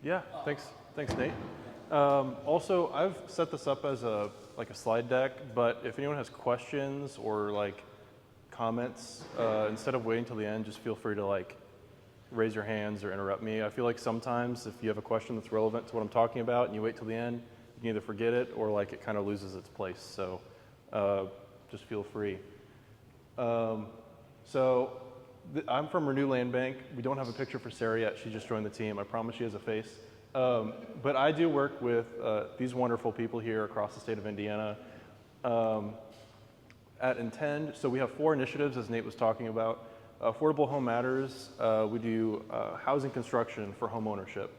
Yeah, thanks, Nate. Also, I've set this up as a slide deck, but if anyone has questions or like comments, instead of waiting till the end, just feel free to like raise your hands or interrupt me. I feel like sometimes if you have a question that's relevant to what I'm talking about and you wait till the end, you can either forget it or like it kind of loses its place. So just feel free. I'm from Renew Land Bank. We don't have a picture for Sarah yet. She just joined the team. I promise she has a face. But I do work with these wonderful people here across the state of Indiana at Intend. So we have 4 initiatives, as Nate was talking about. Affordable Home Matters, we do housing construction for home ownership,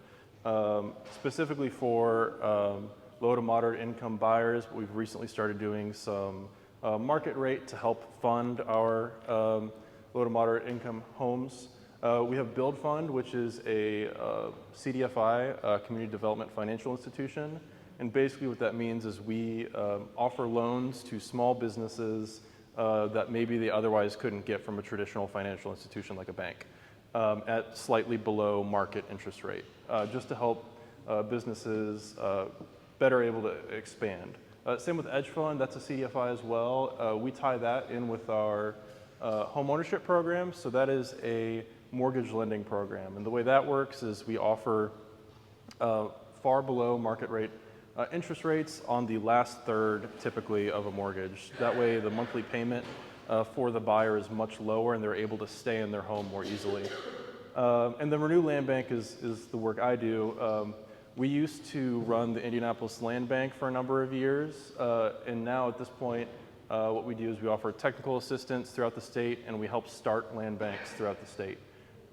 specifically for low to moderate income buyers. We've recently started doing some market rate to help fund our low to moderate income homes. We have Build Fund, which is a CDFI, Community Development Financial Institution. And basically what that means is we offer loans to small businesses that maybe they otherwise couldn't get from a traditional financial institution like a bank at slightly below market interest rate, just to help businesses better able to expand. Same with Edge Fund, that's a CDFI as well. We tie that in with our home ownership program, so that is a mortgage lending program. And the way that works is we offer far below market rate interest rates on the last third, typically, of a mortgage. That way the monthly payment for the buyer is much lower and they're able to stay in their home more easily. And then Renew Land Bank is the work I do. We used to run the Indianapolis Land Bank for a number of years, and now at this point, what we do is we offer technical assistance throughout the state and we help start land banks throughout the state.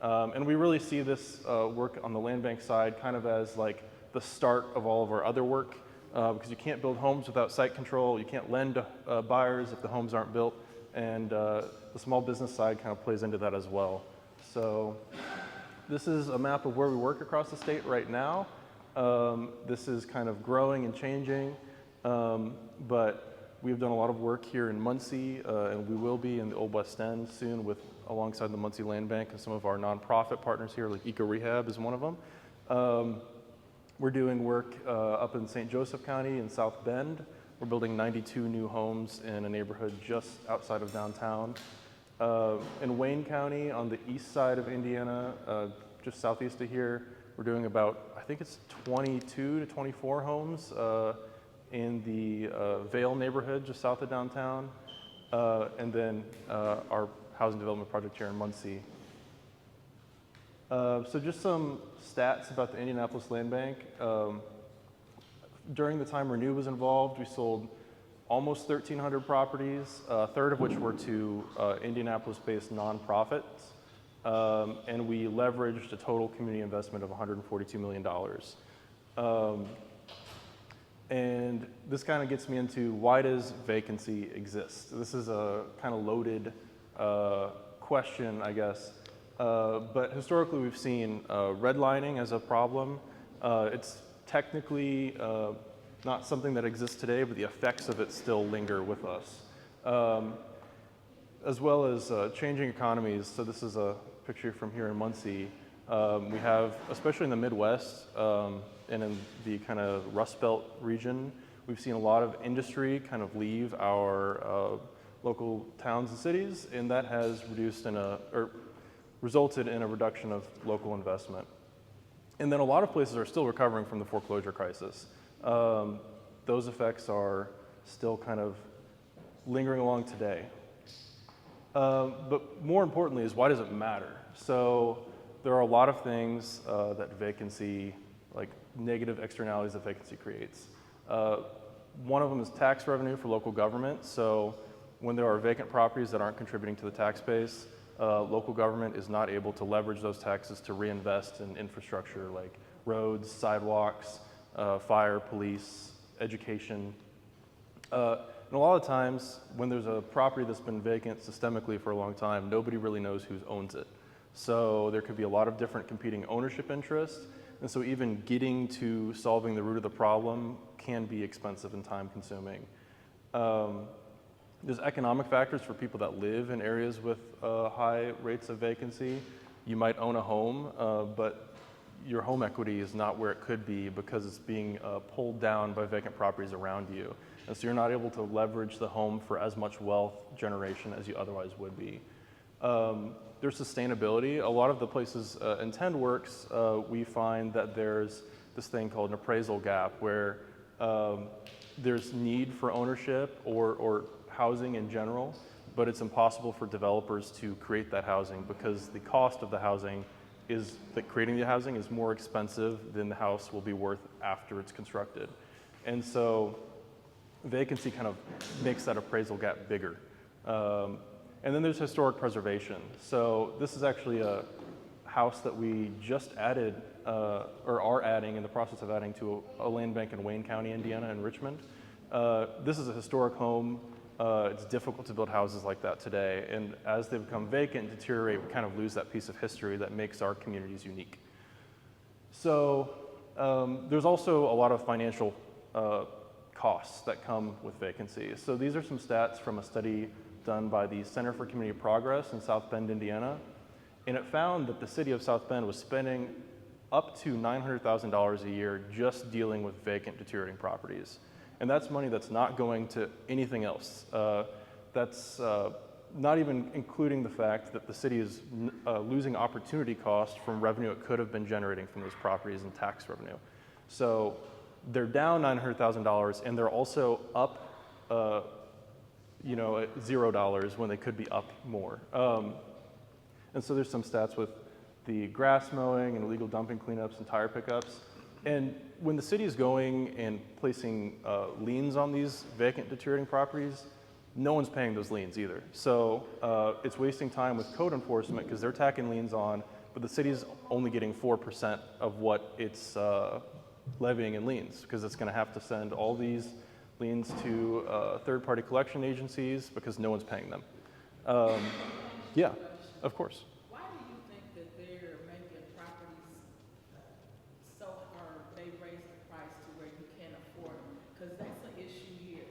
And we really see this work on the land bank side kind of as like the start of all of our other work, because you can't build homes without site control, you can't lend to buyers if the homes aren't built, and the small business side kind of plays into that as well. So this is a map of where we work across the state right now. This is kind of growing and changing, but we've done a lot of work here in Muncie, and we will be in the Old West End soon alongside the Muncie Land Bank and some of our nonprofit partners here, like Eco Rehab is one of them. We're doing work up in St. Joseph County in South Bend. We're building 92 new homes in a neighborhood just outside of downtown. In Wayne County on the east side of Indiana, just southeast of here, we're doing about, I think it's 22 to 24 homes in the Vale neighborhood just south of downtown. And then our housing development project here in Muncie. So just some stats about the Indianapolis Land Bank. During the time Renew was involved, we sold almost 1,300 properties, a third of which were to Indianapolis-based nonprofits, and we leveraged a total community investment of $142 million. And this kind of gets me into why does vacancy exist? This is a kind of loaded question, I guess. But historically, we've seen redlining as a problem. It's technically not something that exists today, but the effects of it still linger with us. As well as changing economies. So this is a picture from here in Muncie. We have, especially in the Midwest and in the kind of Rust Belt region, we've seen a lot of industry kind of leave our local towns and cities, and that has resulted in a reduction of local investment. And then a lot of places are still recovering from the foreclosure crisis. Those effects are still kind of lingering along today. But more importantly is, why does it matter? So there are a lot of things that vacancy, like negative externalities that vacancy creates. One of them is tax revenue for local government. So when there are vacant properties that aren't contributing to the tax base, local government is not able to leverage those taxes to reinvest in infrastructure like roads, sidewalks, fire, police, education. And a lot of times when there's a property that's been vacant systemically for a long time, nobody really knows who owns it. So there could be a lot of different competing ownership interests. And so even getting to solving the root of the problem can be expensive and time consuming. There's economic factors for people that live in areas with high rates of vacancy. You might own a home, but your home equity is not where it could be because it's being pulled down by vacant properties around you. And so you're not able to leverage the home for as much wealth generation as you otherwise would be. There's sustainability. A lot of the places in TendWorks, we find that there's this thing called an appraisal gap where there's need for ownership or housing in general, but it's impossible for developers to create that housing because the cost of the housing is that creating the housing is more expensive than the house will be worth after it's constructed. And so vacancy kind of makes that appraisal gap bigger. And then there's historic preservation. So this is actually a house that we just added, or are adding, in the process of adding to a land bank in Wayne County, Indiana, in Richmond. This is a historic home. It's difficult to build houses like that today. And as they become vacant and deteriorate, we kind of lose that piece of history that makes our communities unique. So there's also a lot of financial costs that come with vacancy. So these are some stats from a study done by the Center for Community Progress in South Bend, Indiana. And it found that the city of South Bend was spending up to $900,000 a year just dealing with vacant, deteriorating properties. And that's money that's not going to anything else. That's not even including the fact that the city is losing opportunity cost from revenue it could have been generating from those properties and tax revenue. So they're down $900,000 and they're also up at $0 when they could be up more. And so there's some stats with the grass mowing and illegal dumping cleanups and tire pickups. And when the city is going and placing liens on these vacant, deteriorating properties, no one's paying those liens either. So it's wasting time with code enforcement because they're tacking liens on, but the city's only getting 4% of what it's levying in liens because it's going to have to send all these liens to third-party collection agencies because no one's paying them. Yeah, of course. Why do you think that they're making properties so hard, they raise the price to where you can't afford them? Because that's an issue here.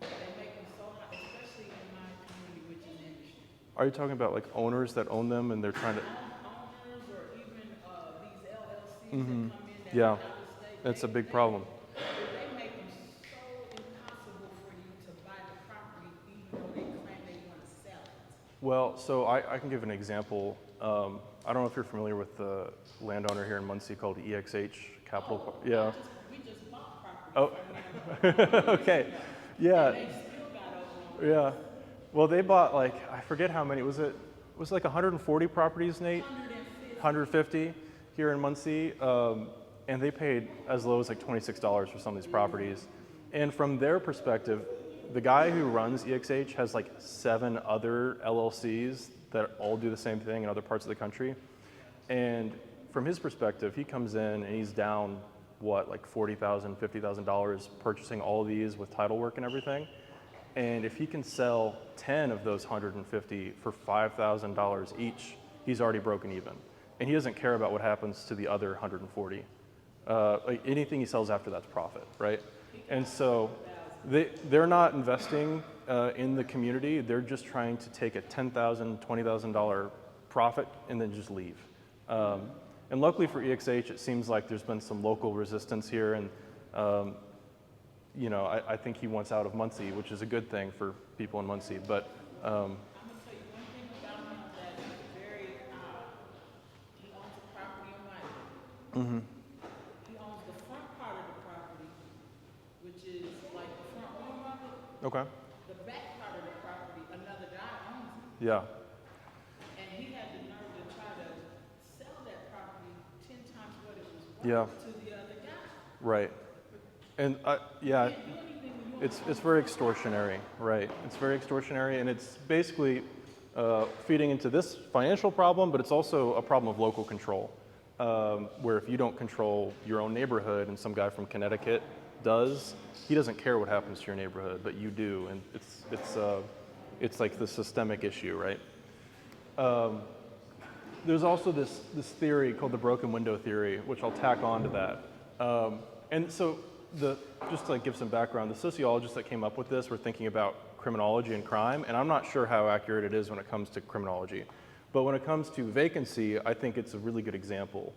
They make them so high, especially in my community, which is industry. Are you talking about like owners that own them and they're trying to... Owners or even these LLCs Mm-hmm. that come in that Yeah, are out of state. that's a big problem. They make them so impossible for you to buy the property even though they claim they want to sell it. Well, so I can give an example. I don't know if you're familiar with the landowner here in Muncie called EXH Capital. Yeah. We just bought property Oh, from them. okay. Yeah. They still got over. Yeah. Well, they bought like, I forget how many. Was it like 140 properties, Nate? 150 here in Muncie. And they paid as low as like $26 for some of these properties. And from their perspective, the guy who runs EXH has like 7 other LLCs that all do the same thing in other parts of the country. And from his perspective, he comes in and he's down, what, like $40,000, $50,000 purchasing all of these with title work and everything. And if he can sell 10 of those 150 for $5,000 each, he's already broken even. And he doesn't care about what happens to the other 140. Like anything he sells after that's profit, right? And so they're not investing in the community. They're just trying to take a $10,000, $20,000 profit and then just leave. And luckily for EXH, it seems like there's been some local resistance here. And I think he wants out of Muncie, which is a good thing for people in Muncie. But I'm going to tell you one thing about him that is very he owns a property in White. He owns the front part of the property, which is like the front room of it. okay. The back part of the property, another guy owns it. Yeah. And he had the nerve to try to sell that property 10 times what it was worth Yeah. to the other guy. Right. And yeah, it's very extortionary, right? It's very extortionary, and it's basically feeding into this financial problem, but it's also a problem of local control, where if you don't control your own neighborhood and some guy from Connecticut does, he doesn't care what happens to your neighborhood, but you do, and it's like the systemic issue, right? There's also this theory called the broken window theory, which I'll tack on to that. And so just to like give some background, the sociologists that came up with this were thinking about criminology and crime, and I'm not sure how accurate it is when it comes to criminology. But when it comes to vacancy, I think it's a really good example.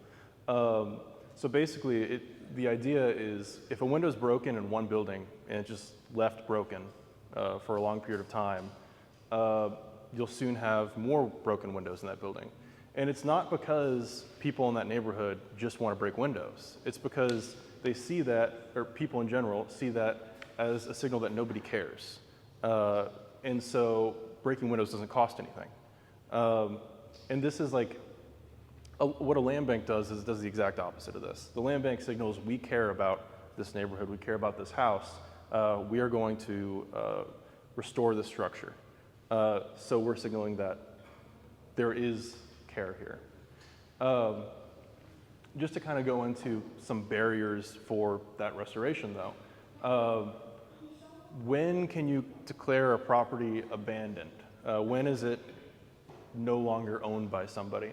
So basically, the idea is if a window is broken in one building and it's just left broken for a long period of time, you'll soon have more broken windows in that building. And it's not because people in that neighborhood just want to break windows. It's because they see that, or people in general see that as a signal that nobody cares. And so breaking windows doesn't cost anything. And this is like, what a land bank does is does the exact opposite of this. The land bank signals we care about this neighborhood, we care about this house, we are going to restore this structure. So we're signaling that there is care here. Just to kind of go into some barriers for that restoration though. When can you declare a property abandoned? When is it no longer owned by somebody?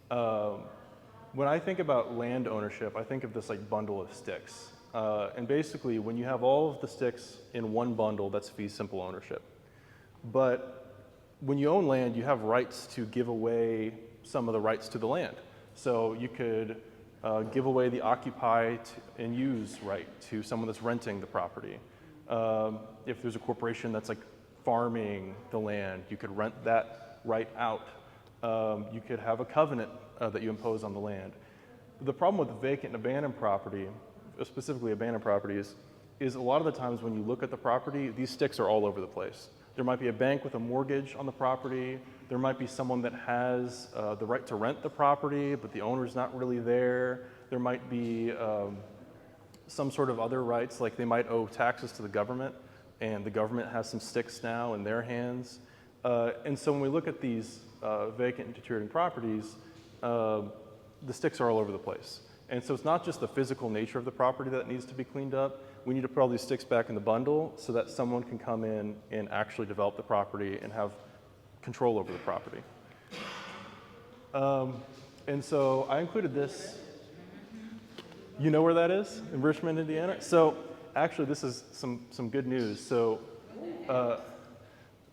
When I think about land ownership, I think of this like bundle of sticks. And basically, when you have all of the sticks in one bundle, that's fee simple ownership. But when you own land, you have rights to give away some of the rights to the land. So you could give away the occupy and use right to someone that's renting the property. If there's a corporation that's like farming the land, you could rent that right out. You could have a covenant that you impose on the land. The problem with vacant and abandoned property, specifically abandoned properties, is a lot of the times when you look at the property, these sticks are all over the place. There might be a bank with a mortgage on the property. There might be someone that has the right to rent the property, but the owner's not really there. There might be some sort of other rights, like they might owe taxes to the government, and the government has some sticks now in their hands. And so when we look at these vacant and deteriorating properties, the sticks are all over the place. And so it's not just the physical nature of the property that needs to be cleaned up. We need to put all these sticks back in the bundle so that someone can come in and actually develop the property and have control over the property. And so I included this. You know where that is? In Richmond, Indiana? So actually, this is some good news. So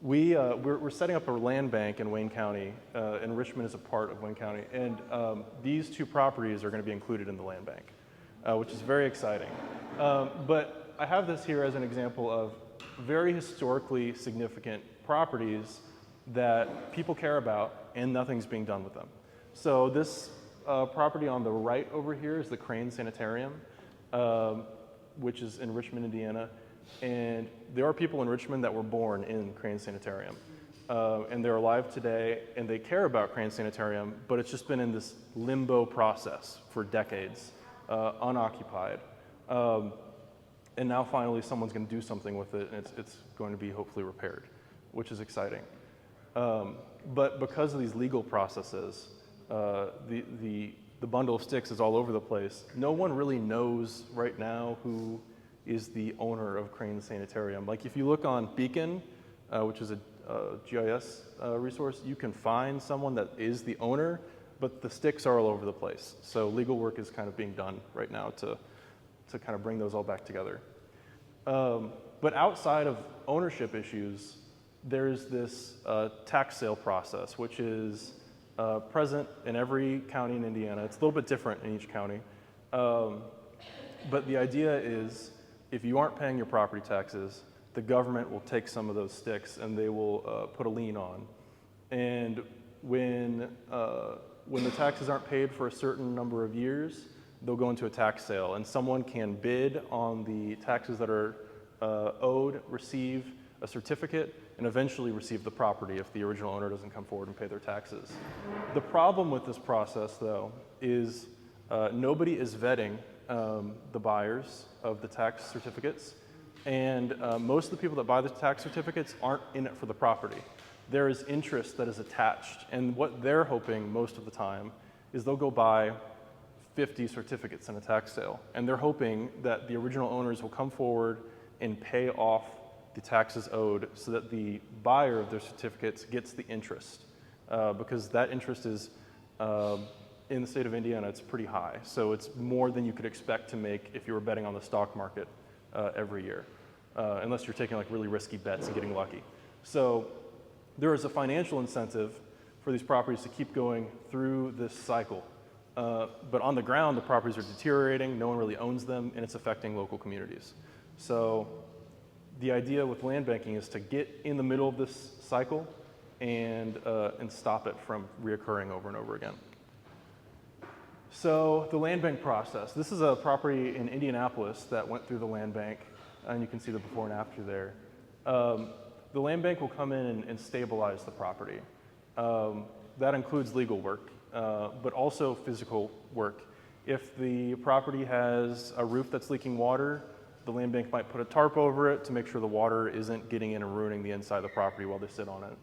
we're setting up a land bank in Wayne County, and Richmond is a part of Wayne County. And these two properties are going to be included in the land bank, which is very exciting. But I have this here as an example of very historically significant properties that people care about and nothing's being done with them. So this property on the right over here is the Crane Sanitarium, which is in Richmond, Indiana. And there are people in Richmond that were born in Crane Sanitarium. And they're alive today, and they care about Crane Sanitarium, but it's just been in this limbo process for decades, unoccupied. And now finally someone's going to do something with it, and it's going to be hopefully repaired, which is exciting. But because of these legal processes, the bundle of sticks is all over the place. No one really knows right now who is the owner of Crane Sanitarium. Like if you look on Beacon, which is a GIS resource, you can find someone that is the owner, but the sticks are all over the place. So legal work is kind of being done right now to kind of bring those all back together. But outside of ownership issues, there's this tax sale process, which is present in every county in Indiana. It's a little bit different in each county. But the idea is if you aren't paying your property taxes, the government will take some of those sticks and they will put a lien on. And when the taxes aren't paid for a certain number of years, they'll go into a tax sale, and someone can bid on the taxes that are owed, receive a certificate, and eventually receive the property if the original owner doesn't come forward and pay their taxes. The problem with this process, though, is nobody is vetting the buyers of the tax certificates, and most of the people that buy the tax certificates aren't in it for the property. There is interest that is attached, and what they're hoping most of the time is they'll go buy 50 certificates in a tax sale, and they're hoping that the original owners will come forward and pay off the taxes owed so that the buyer of their certificates gets the interest, because that interest is, in the state of Indiana, it's pretty high. So it's more than you could expect to make if you were betting on the stock market every year, unless you're taking like really risky bets and getting lucky. So there is a financial incentive for these properties to keep going through this cycle But on the ground, the properties are deteriorating, no one really owns them, and it's affecting local communities. So the idea with land banking is to get in the middle of this cycle and stop it from reoccurring over and over again. So the land bank process. This is a property in Indianapolis that went through the land bank, and you can see the before and after there. The land bank will come in and stabilize the property. That includes legal work, but also physical work. If the property has a roof that's leaking water, the land bank might put a tarp over it to make sure the water isn't getting in and ruining the inside of the property while they sit on it.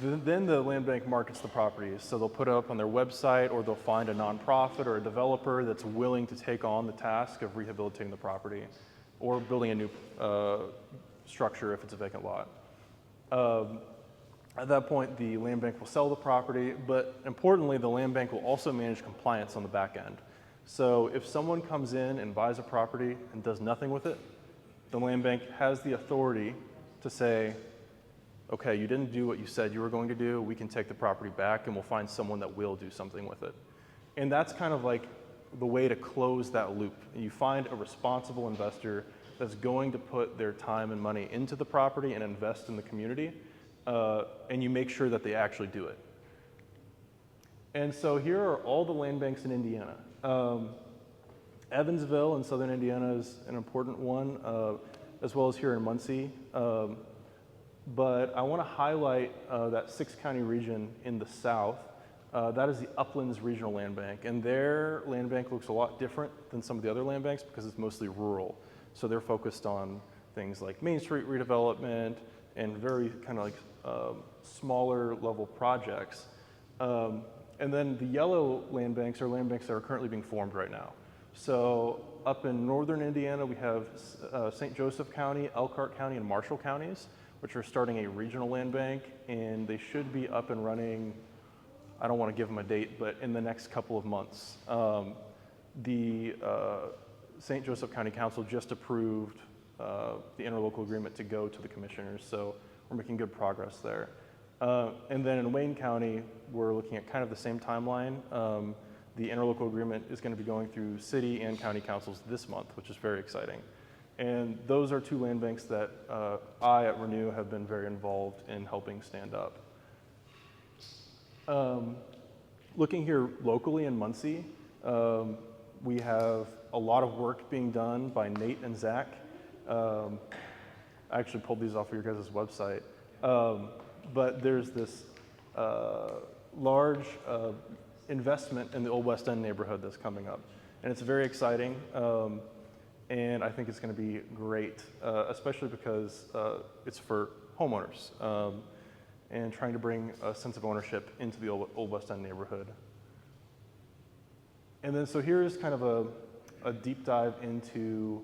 Then the land bank markets the properties. So they'll put it up on their website, or they'll find a nonprofit or a developer that's willing to take on the task of rehabilitating the property or building a new structure if it's a vacant lot. At that point, the land bank will sell the property, but importantly, the land bank will also manage compliance on the back end. So if someone comes in and buys a property and does nothing with it, the land bank has the authority to say, okay, you didn't do what you said you were going to do, we can take the property back and we'll find someone that will do something with it. And that's kind of like the way to close that loop. You find a responsible investor that's going to put their time and money into the property and invest in the community, and you make sure that they actually do it. And so here are all the land banks in Indiana. Evansville in southern Indiana is an important one, as well as here in Muncie. But I want to highlight that 6-county region in the south. That is the Uplands Regional Land Bank, and their land bank looks a lot different than some of the other land banks because it's mostly rural. So they're focused on things like Main Street redevelopment and very kind of like smaller level projects. And then the yellow land banks are land banks that are currently being formed right now. So up in northern Indiana, we have St. Joseph County, Elkhart County, and Marshall counties, which are starting a regional land bank, and they should be up and running, I don't want to give them a date, but in the next couple of months. The St. Joseph County Council just approved the interlocal agreement to go to the commissioners, so we're making good progress there. And then in Wayne County, we're looking at kind of the same timeline. The interlocal agreement is going to be going through city and county councils this month, which is very exciting. And those are two land banks that I at Renew have been very involved in helping stand up. Looking here locally in Muncie, we have a lot of work being done by Nate and Zach. I actually pulled these off of your guys' website. But there's this large investment in the Old West End neighborhood that's coming up. And it's very exciting. And I think it's going to be great, especially because it's for homeowners and trying to bring a sense of ownership into the Old West End neighborhood. And then so here's kind of a deep dive into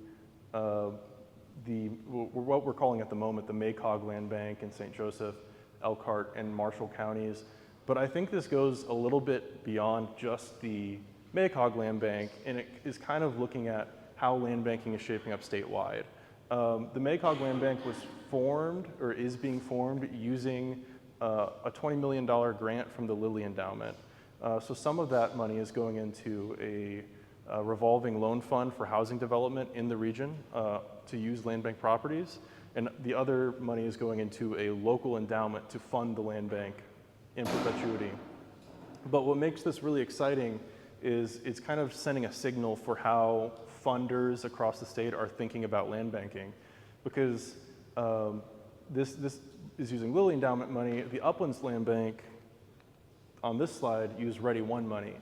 what we're calling at the moment the Maycog Land Bank in St. Joseph, Elkhart, and Marshall counties. But I think this goes a little bit beyond just the Maycog Land Bank, and it is kind of looking at how land banking is shaping up statewide. The Maycog Land Bank was formed, or is being formed, using a $20 million grant from the Lilly Endowment. So some of that money is going into a revolving loan fund for housing development in the region to use land bank properties, and the other money is going into a local endowment to fund the land bank in perpetuity. But what makes this really exciting is it's kind of sending a signal for how funders across the state are thinking about land banking, because this is using Lilly Endowment money. The Uplands Land Bank on this slide used Ready One money,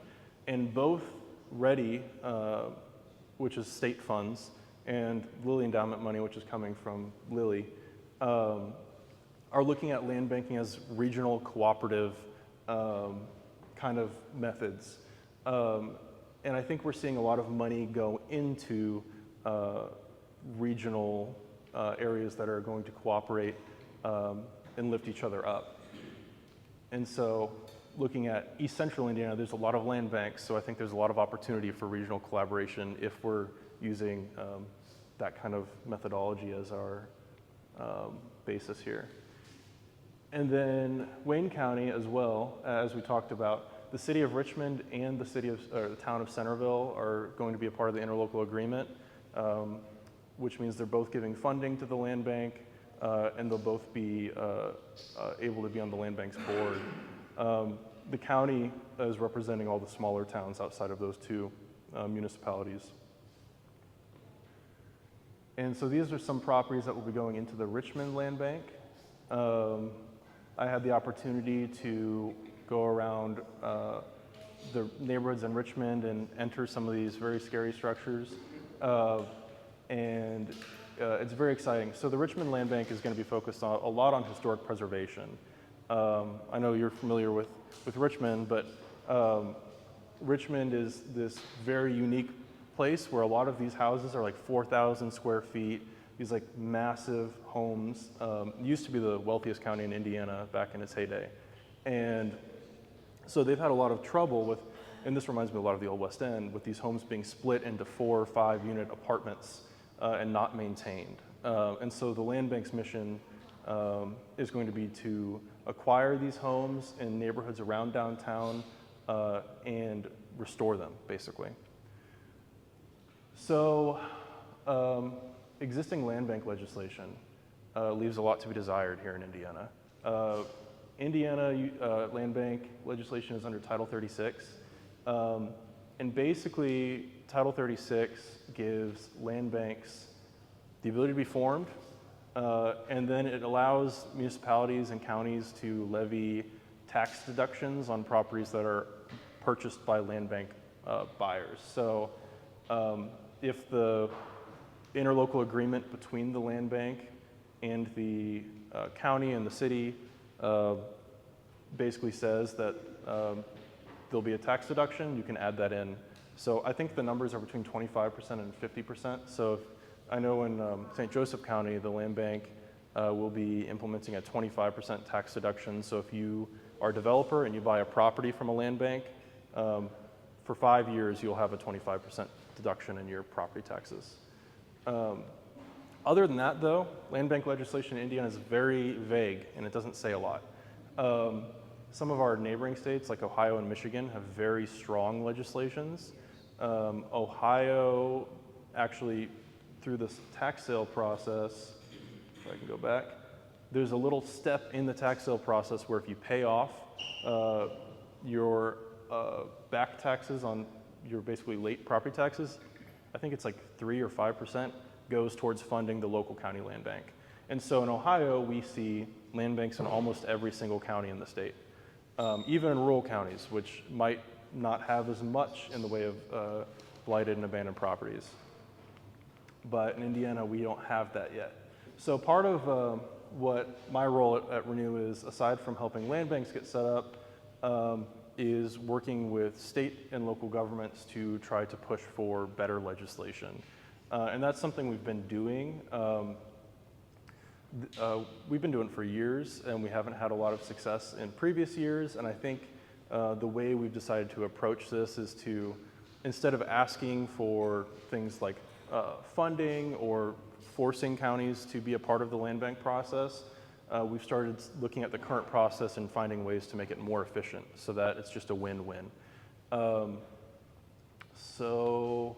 and both Ready, which is state funds, and Lilly Endowment money, which is coming from Lilly, are looking at land banking as regional cooperative kind of methods. And I think we're seeing a lot of money go into regional areas that are going to cooperate and lift each other up. And so looking at East Central Indiana, there's a lot of land banks, so I think there's a lot of opportunity for regional collaboration if we're using that kind of methodology as our basis here. And then Wayne County as well, as we talked about, The city of Richmond and the town of Centerville are going to be a part of the interlocal agreement, which means they're both giving funding to the land bank, and they'll both be able to be on the land bank's board. The county is representing all the smaller towns outside of those two municipalities. And so these are some properties that will be going into the Richmond Land Bank. I had the opportunity to go around the neighborhoods in Richmond and enter some of these very scary structures. And it's very exciting. So the Richmond Land Bank is going to be focused on a lot on historic preservation. I know you're familiar with Richmond, but Richmond is this very unique place where a lot of these houses are like 4,000 square feet, these like massive homes. Used to be the wealthiest county in Indiana back in its heyday. And so they've had a lot of trouble with, and this reminds me a lot of the old West End, with these homes being split into 4 or 5 unit apartments and not maintained. And so the land bank's mission is going to be to acquire these homes in neighborhoods around downtown and restore them, basically. So existing land bank legislation leaves a lot to be desired here in Indiana. Indiana land bank legislation is under Title 36. And basically, Title 36 gives land banks the ability to be formed, and then it allows municipalities and counties to levy tax deductions on properties that are purchased by land bank buyers. So if the interlocal agreement between the land bank and the county and the city basically says that there'll be a tax deduction, you can add that in. So I think the numbers are between 25% and 50%. So if, I know in St. Joseph County, the land bank will be implementing a 25% tax deduction. So if you are a developer and you buy a property from a land bank, for 5 years, you'll have a 25% deduction in your property taxes. Other than that, though, land bank legislation in Indiana is very vague, and it doesn't say a lot. Some of our neighboring states, like Ohio and Michigan, have very strong legislations. Ohio, actually, through this tax sale process, if I can go back, there's a little step in the tax sale process where if you pay off your back taxes on your basically late property taxes, I think it's like 3 or 5% goes towards funding the local county land bank. And so in Ohio, we see land banks in almost every single county in the state, even in rural counties, which might not have as much in the way of blighted and abandoned properties. But in Indiana, we don't have that yet. So part of what my role at Renew is, aside from helping land banks get set up, is working with state and local governments to try to push for better legislation. And that's something we've been doing. We've been doing it for years, and we haven't had a lot of success in previous years. And I think the way we've decided to approach this is to, instead of asking for things like funding or forcing counties to be a part of the land bank process, we've started looking at the current process and finding ways to make it more efficient so that it's just a win-win. So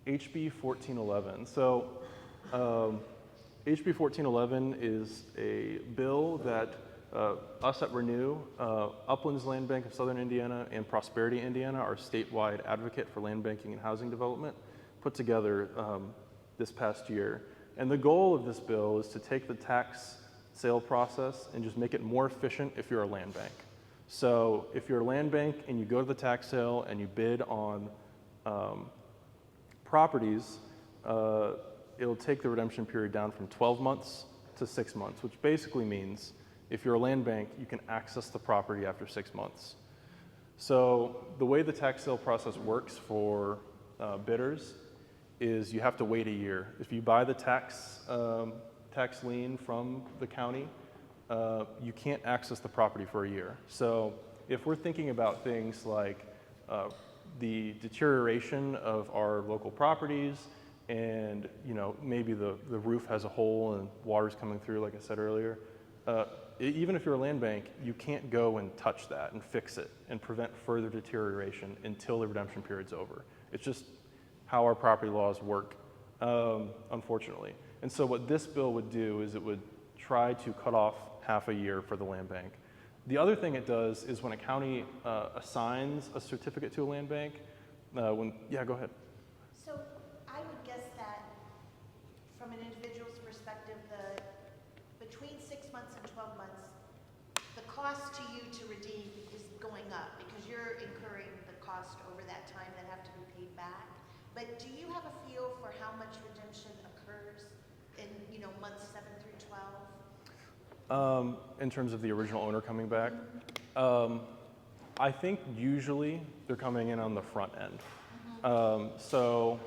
HB 1411. So HB 1411 is a bill that us at Renew, Uplands Land Bank of Southern Indiana, and Prosperity Indiana, our statewide advocate for land banking and housing development, put together this past year. And the goal of this bill is to take the tax sale process and just make it more efficient if you're a land bank. So if you're a land bank and you go to the tax sale and you bid on properties, it'll take the redemption period down from 12 months to 6 months, which basically means if you're a land bank, you can access the property after 6 months. So the way the tax sale process works for bidders is you have to wait a year. If you buy the tax lien from the county, you can't access the property for a year. So if we're thinking about things like the deterioration of our local properties, and maybe the roof has a hole and water's coming through, like I said earlier, even if you're a land bank, you can't go and touch that and fix it and prevent further deterioration until the redemption period's over. It's just how our property laws work, unfortunately. And so what this bill would do is it would try to cut off half a year for the land bank. The other thing it does is when a county assigns a certificate to a land bank, yeah, go ahead. So I would guess that from an individual's perspective, between 6 months and 12 months, the cost to you to redeem is going up because you're incurring the cost over that time that have to be paid back. But do you have a feel for how much redemption occurs in, months 7 through 12? In terms of the original owner coming back, I think usually they're coming in on the front end. So,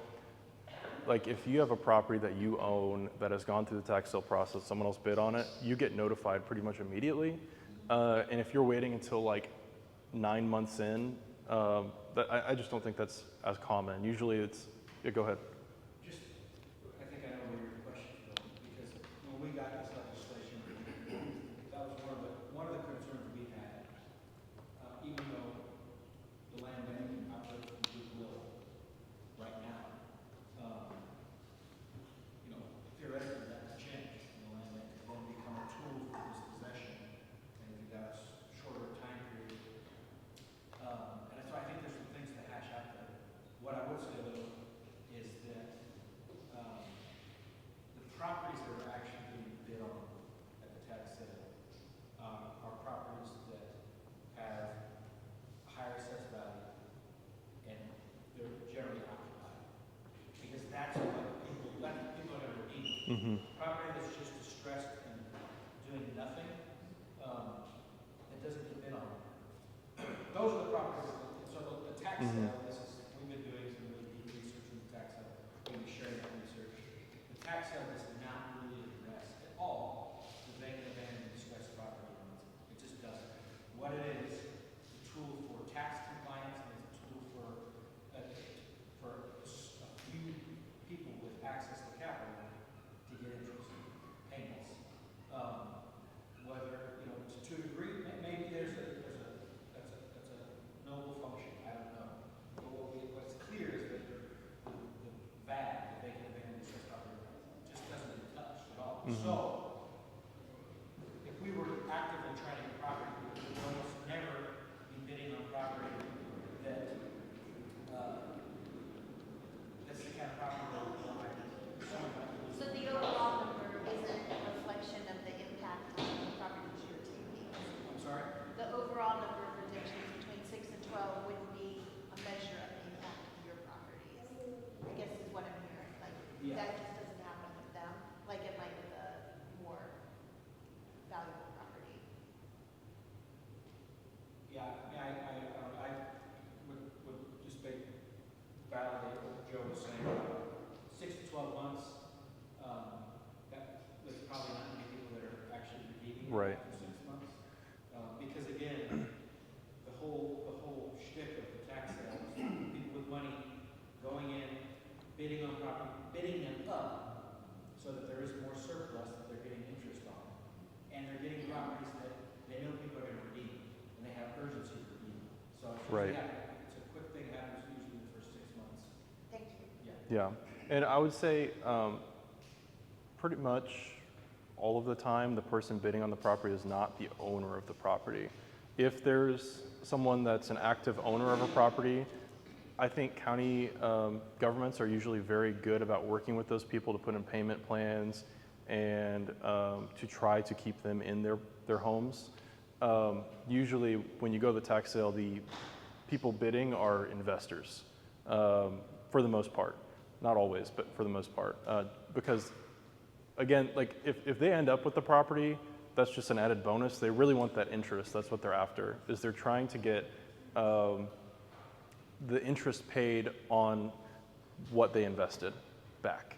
like if you have a property that you own that has gone through the tax sale process, someone else bid on it, you get notified pretty much immediately. And if you're waiting until like 9 months in, I just don't think that's as common. Usually it's, yeah, go ahead. I think I know where your question's going, because when we got this legislation, that was one of the concerns we had. Even though the land bank operates from goodwill right now, theoretically that could change, and the land bank could then become a tool for dispossession, and if you got a shorter time period. And so I think there's some things to hash out there. What I would say though is that the properties that are actually being bid on at the tax sale are properties that have a higher assessed value, and they're generally occupied, because that's what people are going to redeem. Mm-hmm. Property that's just distressed and doing nothing, it doesn't get bid on. Those are the properties. So the tax sale, we've been doing some really deep research in the tax sale. We'll be sharing that research. The tax sale does not really address at all the vacant, abandoned, distressed property owners. It just doesn't. What it is, it's a tool for tax compliance, and it's a tool for a few people with access to capital to get interest payments. Whether to a degree, maybe that's a noble function. I don't know. But what's clear is that the VAD, the vacant abandoned distressed property, just doesn't get touched at all. So if we were actively trying to get property, we would almost never be bidding on property that that's the kind of property that someone might lose. So the overall number isn't a reflection of the impact on the properties you're taking. I'm sorry? The overall number of redemptions between 6 and 12 wouldn't be a measure of the impact of your properties, I guess is what I'm hearing. Like, Yeah. that just doesn't happen with them, like it might with a more valuable property. Yeah, I would just validate what Joe was saying. 6 to 12 months, there's probably not many people that are actually redeeming Right. after 6 months. Because again, the whole shtick of the tax sale is people with money going in, bidding on property, bidding them up so that there is more surplus that they're getting interest on. And they're getting properties that they know people are going to redeem, and they have urgency to redeem. So it's Right. it's a quick thing that happens usually in the first 6 months. Thank you. Yeah, and I would say pretty much all of the time the person bidding on the property is not the owner of the property. If there's someone that's an active owner of a property, I think county governments are usually very good about working with those people to put in payment plans and to try to keep them in their homes. Usually when you go to the tax sale, the people bidding are investors for the most part. Not always, but for the most part. Because again, like if they end up with the property, that's just an added bonus. They really want that interest. That's what they're after, is they're trying to get the interest paid on what they invested back.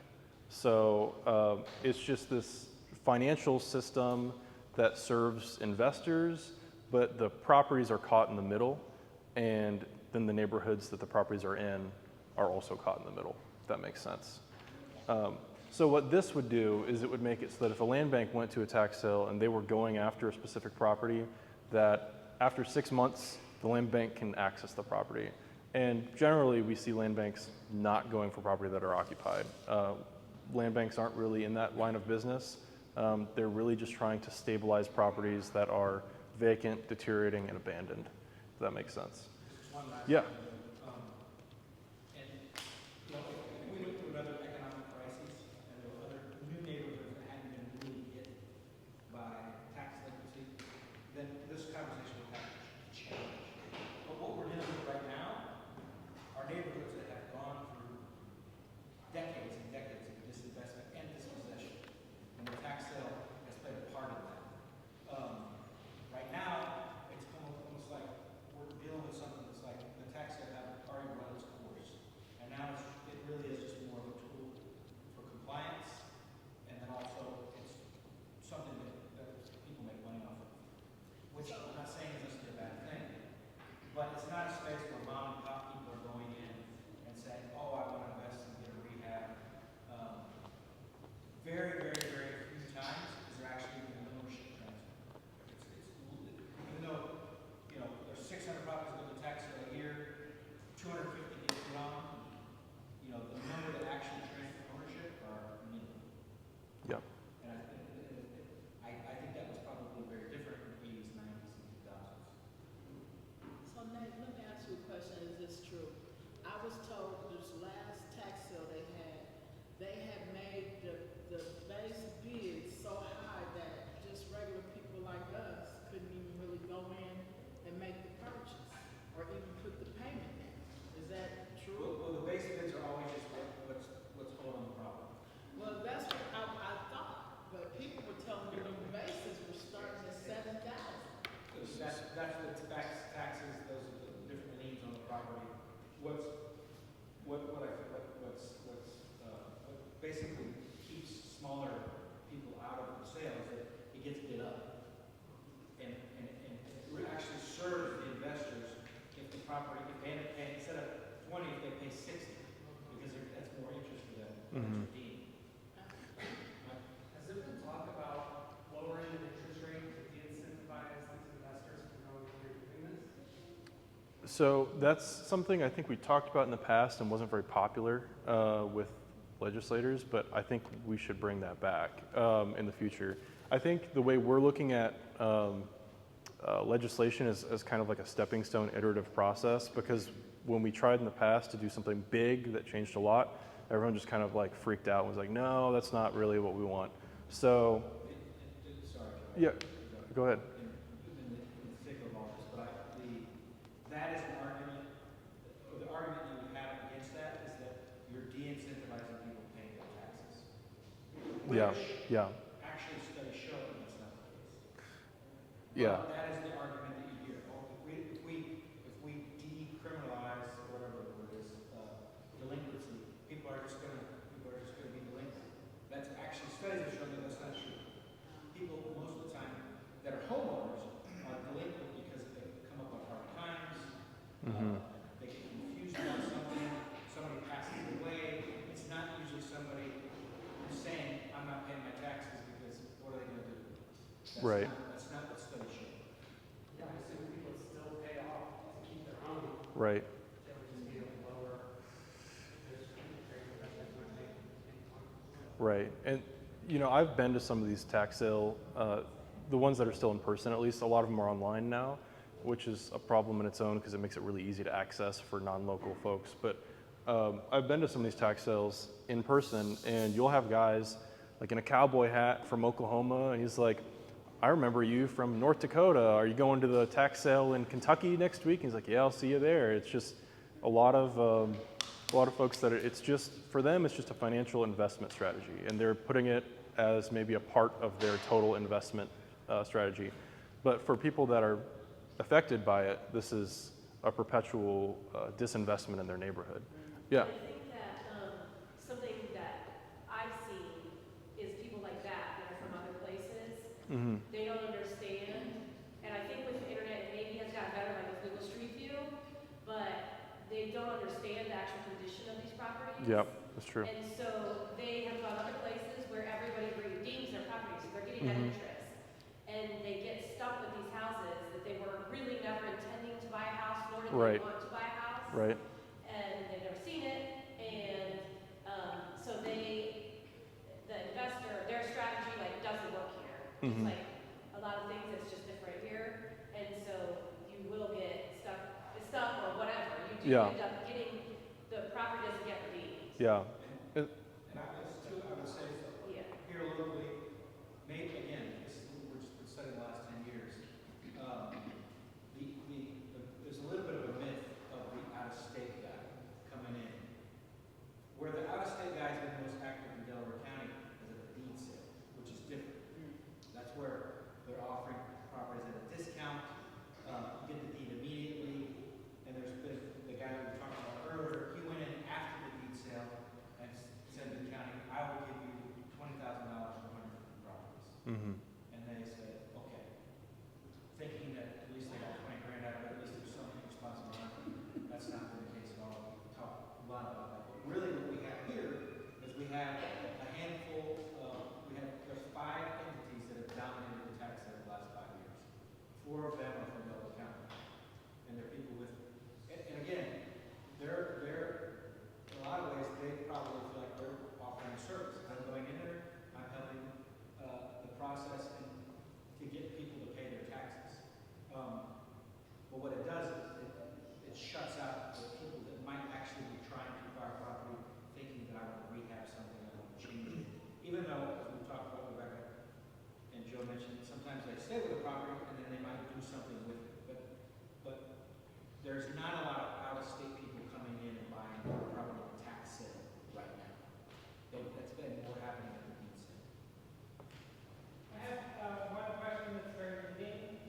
So it's just this financial system that serves investors, but the properties are caught in the middle, and then the neighborhoods that the properties are in are also caught in the middle, if that makes sense. So what this would do is it would make it so that if a land bank went to a tax sale and they were going after a specific property, that after 6 months, the land bank can access the property. And generally, we see land banks not going for property that are occupied. Land banks aren't really in that line of business. They're really just trying to stabilize properties that are vacant, deteriorating, and abandoned. If that makes sense. Just one last Yeah. thing. And, you know, if we went through another economic crisis and there were other new neighborhoods that hadn't been really hit by tax delinquency, then this conversation would have to change. But what we're dealing with right now are neighborhoods that have gone through decades and decades of disinvestment and dispossession. And the tax sale has played a part in that. Right now, it's almost like we're dealing with something that's like the tax sale had already run its course. And now it really is just more of a tool for compliance, and then also it's something that people make money off of. Which I'm not saying is necessarily a bad thing, but it's not a space where mom and pop people are going in and saying, oh, I want to invest and get a rehab. Very, very, very few times is there actually even an ownership transfer. Even though, you know, there's 600 properties go to tax sale a year, 250 get put on, you know, the number that actually transfer ownership are minimal. Yep. And I think that was probably very different in the 80s, 90s, and 2000s. So Nate, let me ask you a question, is this true? I was told this last tax sale they had made the base bid so high that just regular people like us couldn't even really go in and make the purchase, or even put the payment in. Is that true? Well, the base bids are always just what's owed on the property. Well, that's what I thought, but people were telling me the bases were starting at 7,000. That's the taxes, those are the different liens on the property. What basically keeps smaller people out of the sale is that it gets bid up. And it actually serves the investors if the property, if they end up paying, instead of 20, if they pay 60, because that's more interest for them. Mhm. Has there been talk about lowering the interest rate to de-incentivize these investors from going through doing this? So that's something I think we talked about in the past and wasn't very popular with legislators, but I think we should bring that back in the future. I think the way we're looking at legislation is as kind of like a stepping stone iterative process, because when we tried in the past to do something big that changed a lot, everyone just kind of like freaked out and was like, no, that's not really what we want. So, Sorry. yeah, go ahead. In the thick of all this, but that is an argument, or the argument you would have against that is that you're de-incentivizing people paying their taxes. Yeah, Which yeah, actually studies show that that's not the case. yeah, But that is the argument that you hear. Oh, if we decriminalize, or whatever the word is, delinquency, people are just gonna be delinquent. That's actually, studies have shown that that's not true. People, most of the time, that are homeowners are delinquent because they come up on hard times, mhm, they get confused about something, somebody passes away. It's not usually somebody who's saying, I'm not paying my taxes because what are they gonna do? Right. That's not what studies show. Yeah, I assume people still pay off to keep their own. right. They would just be a lower interest rate that they're going to take. Right, and you know, I've been to some of these tax sale, the ones that are still in person at least. A lot of them are online now, which is a problem in its own because it makes it really easy to access for non-local folks. But I've been to some of these tax sales in person, and you'll have guys like in a cowboy hat from Oklahoma, and he's like, I remember you from North Dakota. Are you going to the tax sale in Kentucky next week? And he's like, yeah, I'll see you there. It's just a lot of folks that it's just, for them, it's just a financial investment strategy, and they're putting it as maybe a part of their total investment strategy. But for people that are affected by it, this is a perpetual disinvestment in their neighborhood. Yeah. I think that something that I've seen is people like that are from other places. Mm-hmm. They don't understand, and I think with the internet, it maybe has gotten better, like with Google Street View, but they don't understand the actual condition of these properties. Yep, that's true. And so they have gone other places pay that interest. And they get stuck with these houses that they were really never intending to buy a house, nor did Right. they want to buy a house. Right. And they've never seen it, and, so the investor, their strategy, like, doesn't work here. It's Mhm. like, a lot of things, it's just different here, and so you will get stuck or whatever. You do Yeah. end up getting, the property doesn't get redeemed. Yeah. And I guess too, I would say, Yeah. here locally, maybe, again, this is, we're just studying the last 10 years. There's a little bit of a myth of the out-of-state guy coming in. Where the out-of-state guy has been most active in Delaware County is at the deed sale, which is different. That's where they're offering properties at a discount, you get the deed immediately, and there's been, the guy that we talked about earlier, he went in after the deed sale and said to the county, I will give you $20,000 for 150 properties. Mhm. And they said, okay, thinking that at least they got 20 grand out of it, at least there's something responsible. That's not been the case at all. We talked a lot about that. But really what we have here is we have a handful of, there's 5 entities that have dominated the tax sale the last 5 years. 4 of them are from Delaware County. And they're people with, and again, they're, in a lot of ways, they probably feel like they're offering a service. I'm going in there, I'm helping the process and to get people to pay their taxes. But what it does is it shuts out the people that might actually be trying to buy a property thinking that I want to rehab something, I want to change it. Even though, as we talked about Rebecca and Joe mentioned, sometimes they stay with the property and then they might do something with it. But there's not a lot of out-of-state people coming in and buying property on tax sale right now. That's been more happening at the deed sale. I have one question that's very routine.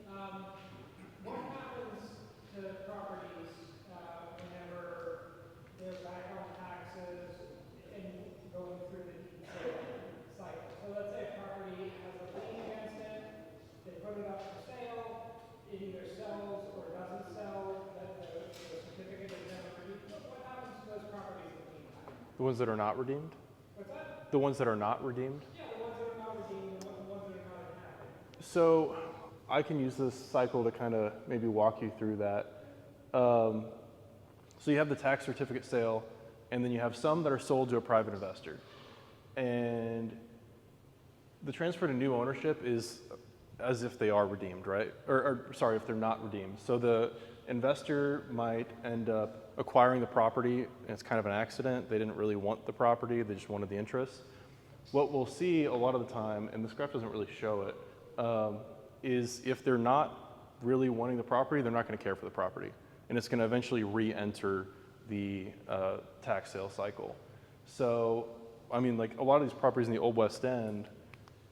What happens to properties whenever they're back on taxes and going through the deed sale cycle? So let's say a property has a lien against it, they put it up for sale, it either sells or doesn't sell, that the certificate is never redeemed. What happens to those properties in the meantime? The ones that are not redeemed? What's that? The ones that are not redeemed? Yeah, the ones that are not redeemed, the ones that are not inhabited. So I can use this cycle to kind of maybe walk you through that. So you have the tax certificate sale, and then you have some that are sold to a private investor. And the transfer to new ownership is as if they are redeemed, right? Or sorry, if they're not redeemed. So the investor might end up acquiring the property, and it's kind of an accident. They didn't really want the property, they just wanted the interest. What we'll see a lot of the time, and this graph doesn't really show it, is if they're not really wanting the property, they're not going to care for the property. And it's going to eventually re-enter the tax sale cycle. So, I mean, like a lot of these properties in the Old West End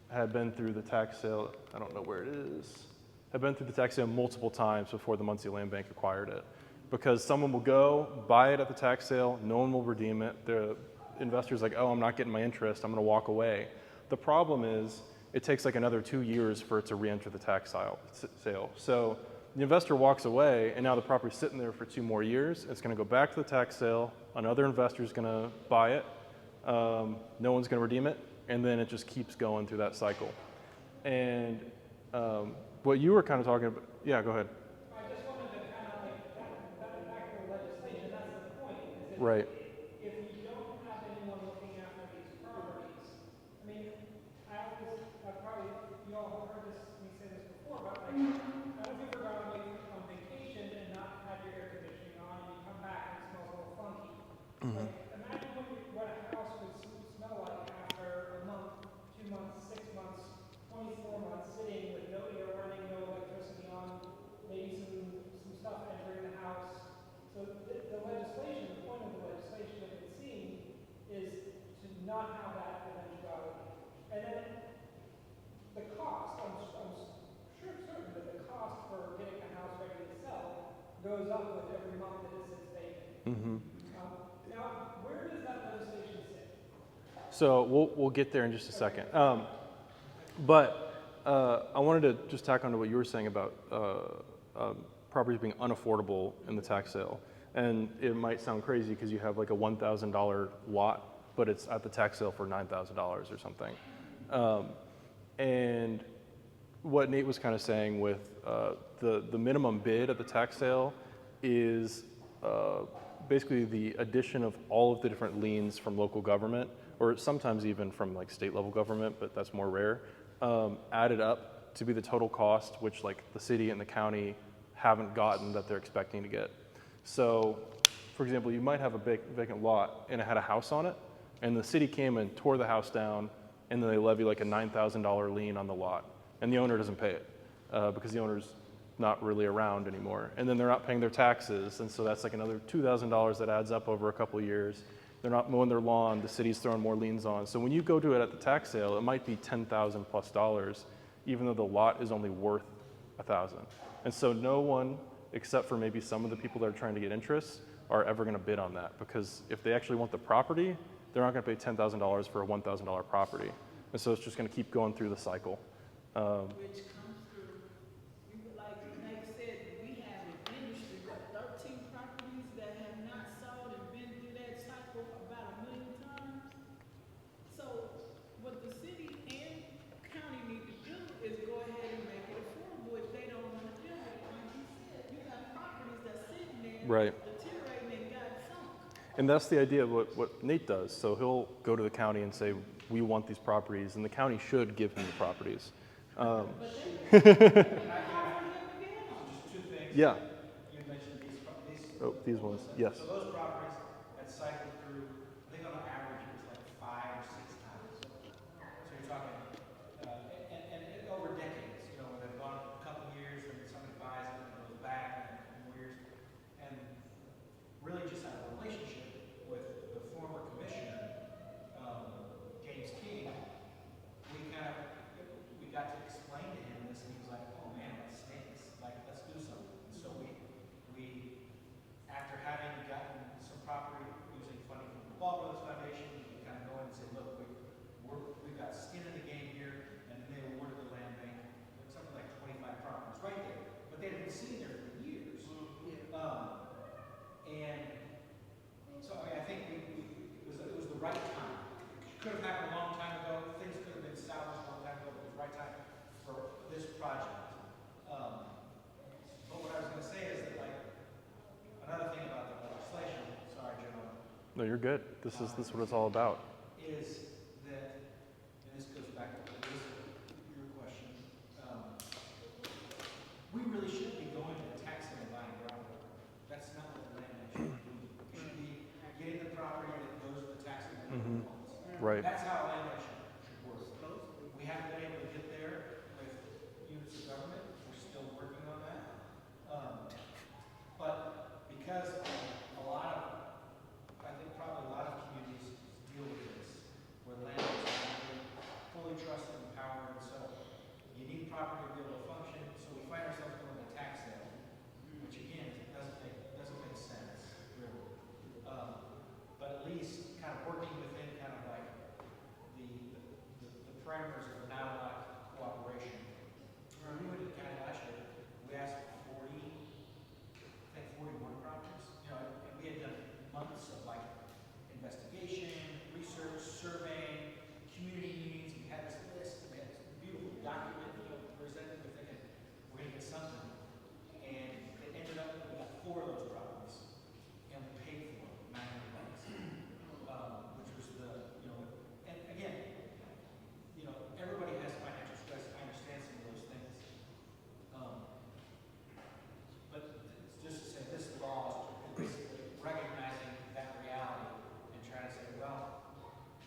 had been through the tax sale, I don't know where it is, have been through the tax sale multiple times before the Muncie Land Bank acquired it. Because someone will go, buy it at the tax sale, no one will redeem it. The investor's like, oh, I'm not getting my interest, I'm going to walk away. The problem is, it takes like another 2 years for it to re-enter the tax sale. So the investor walks away, and now the property's sitting there for 2 more years. It's going to go back to the tax sale. Another investor's going to buy it. No one's going to redeem it, and then it just keeps going through that cycle. And what you were kind of talking about, yeah, go ahead. I just wanted to kind of like, that back to the legislation, that's the point. Is that Right. If we don't have anyone looking after these properties, I mean, you all have heard me say this before, but like, I don't think we're going on vacation and not have your air conditioning on, and you come back and it smells a little funky. Like, imagine what a house would smell like after a month, 2 months, 6 months, 24 months, sitting with no air running, no electricity on, maybe some stuff entering the house. So the legislation, the point of the legislation that it's seeing is to not have that eventuality. And then the cost, I'm sure certain that the cost for getting a house ready to sell goes up with every month that it sits vacant. Now, where does that legislation sit? So we'll get there in just a second. But I wanted to just tack on to what you were saying about properties being unaffordable in the tax sale. And it might sound crazy because you have like a $1,000 lot, but it's at the tax sale for $9,000 or something. And what Nate was kind of saying with the minimum bid at the tax sale is basically the addition of all of the different liens from local government, or sometimes even from like state level government, but that's more rare, added up to be the total cost, which like the city and the county haven't gotten that they're expecting to get. So, for example, you might have a vacant lot and it had a house on it, and the city came and tore the house down, and then they levy like a $9,000 lien on the lot, and the owner doesn't pay it because the owner's not really around anymore. And then they're not paying their taxes, and so that's like another $2,000 that adds up over a couple of years. They're not mowing their lawn, the city's throwing more liens on. So when you go to it at the tax sale, it might be $10,000 plus, even though the lot is only worth $1,000. And so no one, except for maybe some of the people that are trying to get interest, are ever gonna bid on that, because if they actually want the property, they're not gonna pay $10,000 for a $1,000 property. And so it's just gonna keep going through the cycle. Which comes through, like Nate said, we have an industry, what, 13 properties that have not sold and been through that cycle about 1 million times. So what the city and county need to do is go ahead and make it affordable if they don't want to deal with it. Like you said, you got properties that's sitting there, Right. deteriorating and got sunk. And that's the idea of what Nate does. So he'll go to the county and say, we want these properties, and the county should give him the properties. Just two things. Yeah. You mentioned these. Oh, these ones, yes. So those properties that cycled through, I think on average it was like 5 or 6 times. So you're talking, and over decades, you know, when they've gone a couple of years and somebody buys it and goes back and more years. And really just had a relationship with the former commissioner, James King. We got to explain to him this, and he was like, oh man, that stinks. Like, let's do something. And so we, after having gotten some property using funding from the Ball Brothers Foundation, we kind of go in and say, look, we've got skin in the game here, and they awarded the land bank something like 25 properties right there. But they had been sitting there for years. And so I think it was the right time. It could have happened a long time ago. Things could have been salvaged a long time ago, but it was the right time for this project. But what I was going to say is that, like, another thing about the legislation, sorry, Joe, No, you're good. This is what it's all about. is that, and this goes back to your question, we really should be going to the tax and buying groundwater. That's not what the land bank should be doing. We should be getting the property that goes to the tax and Mhm. Right. That's how a land bank should work. We haven't been able to get there with units of government. We're still working on that. But because I think probably a lot of communities deal with this, where land is not fully trusted and empowered, and so you need property to be able to function. So we find ourselves going to tax sale, which again doesn't make sense, really. But at least kind of working within kind of like the parameters of not a lot of cooperation. We went to the county last year, we asked for 41 properties, you know, and we had done months of like investigation, research, surveying, community meetings. We had this list, we had this beautiful document, you know, presented. We're thinking we're gonna get something, and it ended up we got 4 of those properties, and we paid for them $900, which was the, you know, and again, you know, everybody has financial stress. I understand some of those things, but just to say this law is basically recognizing that reality and trying to say, well,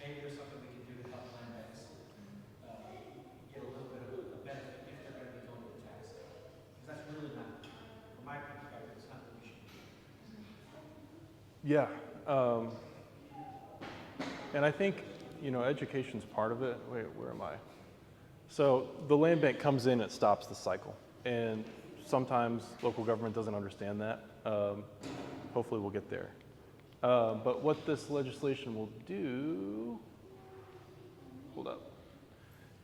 maybe there's something we can do to help land banks get a little bit of a benefit if they're going to be going to the tax sale. Because that's really not, from my perspective, it's not what we should do. Yeah. And I think, you know, education's part of it. Wait, where am I? So the land bank comes in, it stops the cycle. And sometimes local government doesn't understand that. Hopefully we'll get there. But what this legislation will do, hold up,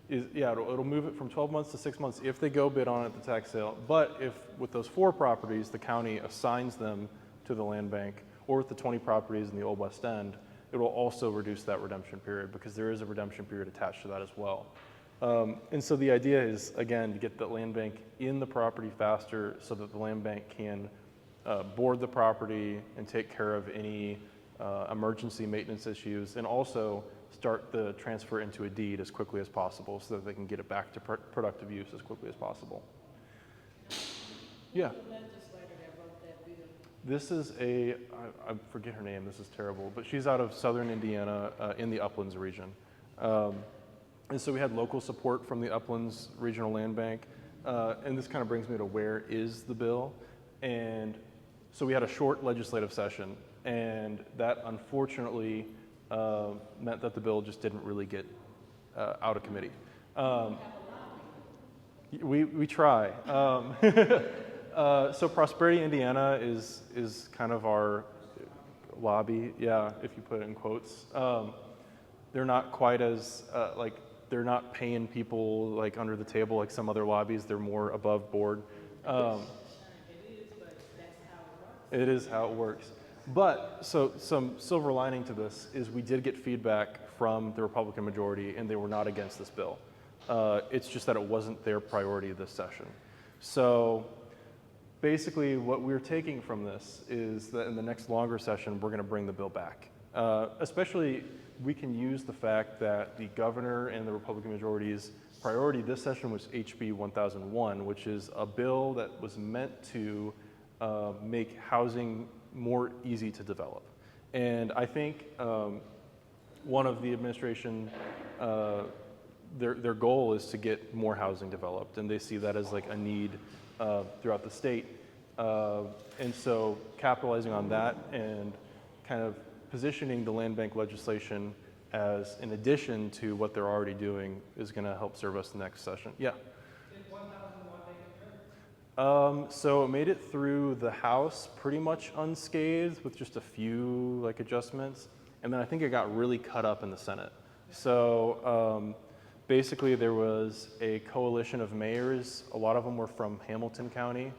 is, yeah, it'll move it from 12 months to 6 months if they go bid on it at the tax sale. But if with those 4 properties, the county assigns them to the land bank, or with the 20 properties in the Old West End, it will also reduce that redemption period, because there is a redemption period attached to that as well. And so the idea is, again, to get the land bank in the property faster so that the land bank can board the property and take care of any emergency maintenance issues, and also start the transfer into a deed as quickly as possible so that they can get it back to productive use as quickly as possible. Yeah. Who's the legislator that wrote that bill? This is I forget her name, this is terrible, but she's out of southern Indiana in the Uplands region. And so we had local support from the Uplands Regional Land Bank. And this kind of brings me to where is the bill? And so we had a short legislative session, and that unfortunately meant that the bill just didn't really get out of committee. We try. So Prosperity Indiana is kind of our lobby, yeah, if you put it in quotes. They're not quite as, they're not paying people like under the table like some other lobbies. They're more above board. It is how it works. But, so some silver lining to this is we did get feedback from the Republican majority, and they were not against this bill. It's just that it wasn't their priority this session. So basically what we're taking from this is that in the next longer session, we're going to bring the bill back. Especially, we can use the fact that the governor and the Republican majority's priority this session was HB 1001, which is a bill that was meant to make housing more easy to develop. And I think one of the administration, their goal is to get more housing developed, and they see that as like a need throughout the state. And so capitalizing on that and kind of positioning the land bank legislation as in addition to what they're already doing is going to help serve us the next session. Yeah. Did 1001 make it through? So it made it through the House pretty much unscathed with just a few like adjustments, and then I think it got really cut up in the Senate. So basically there was a coalition of mayors. A lot of them were from Hamilton County,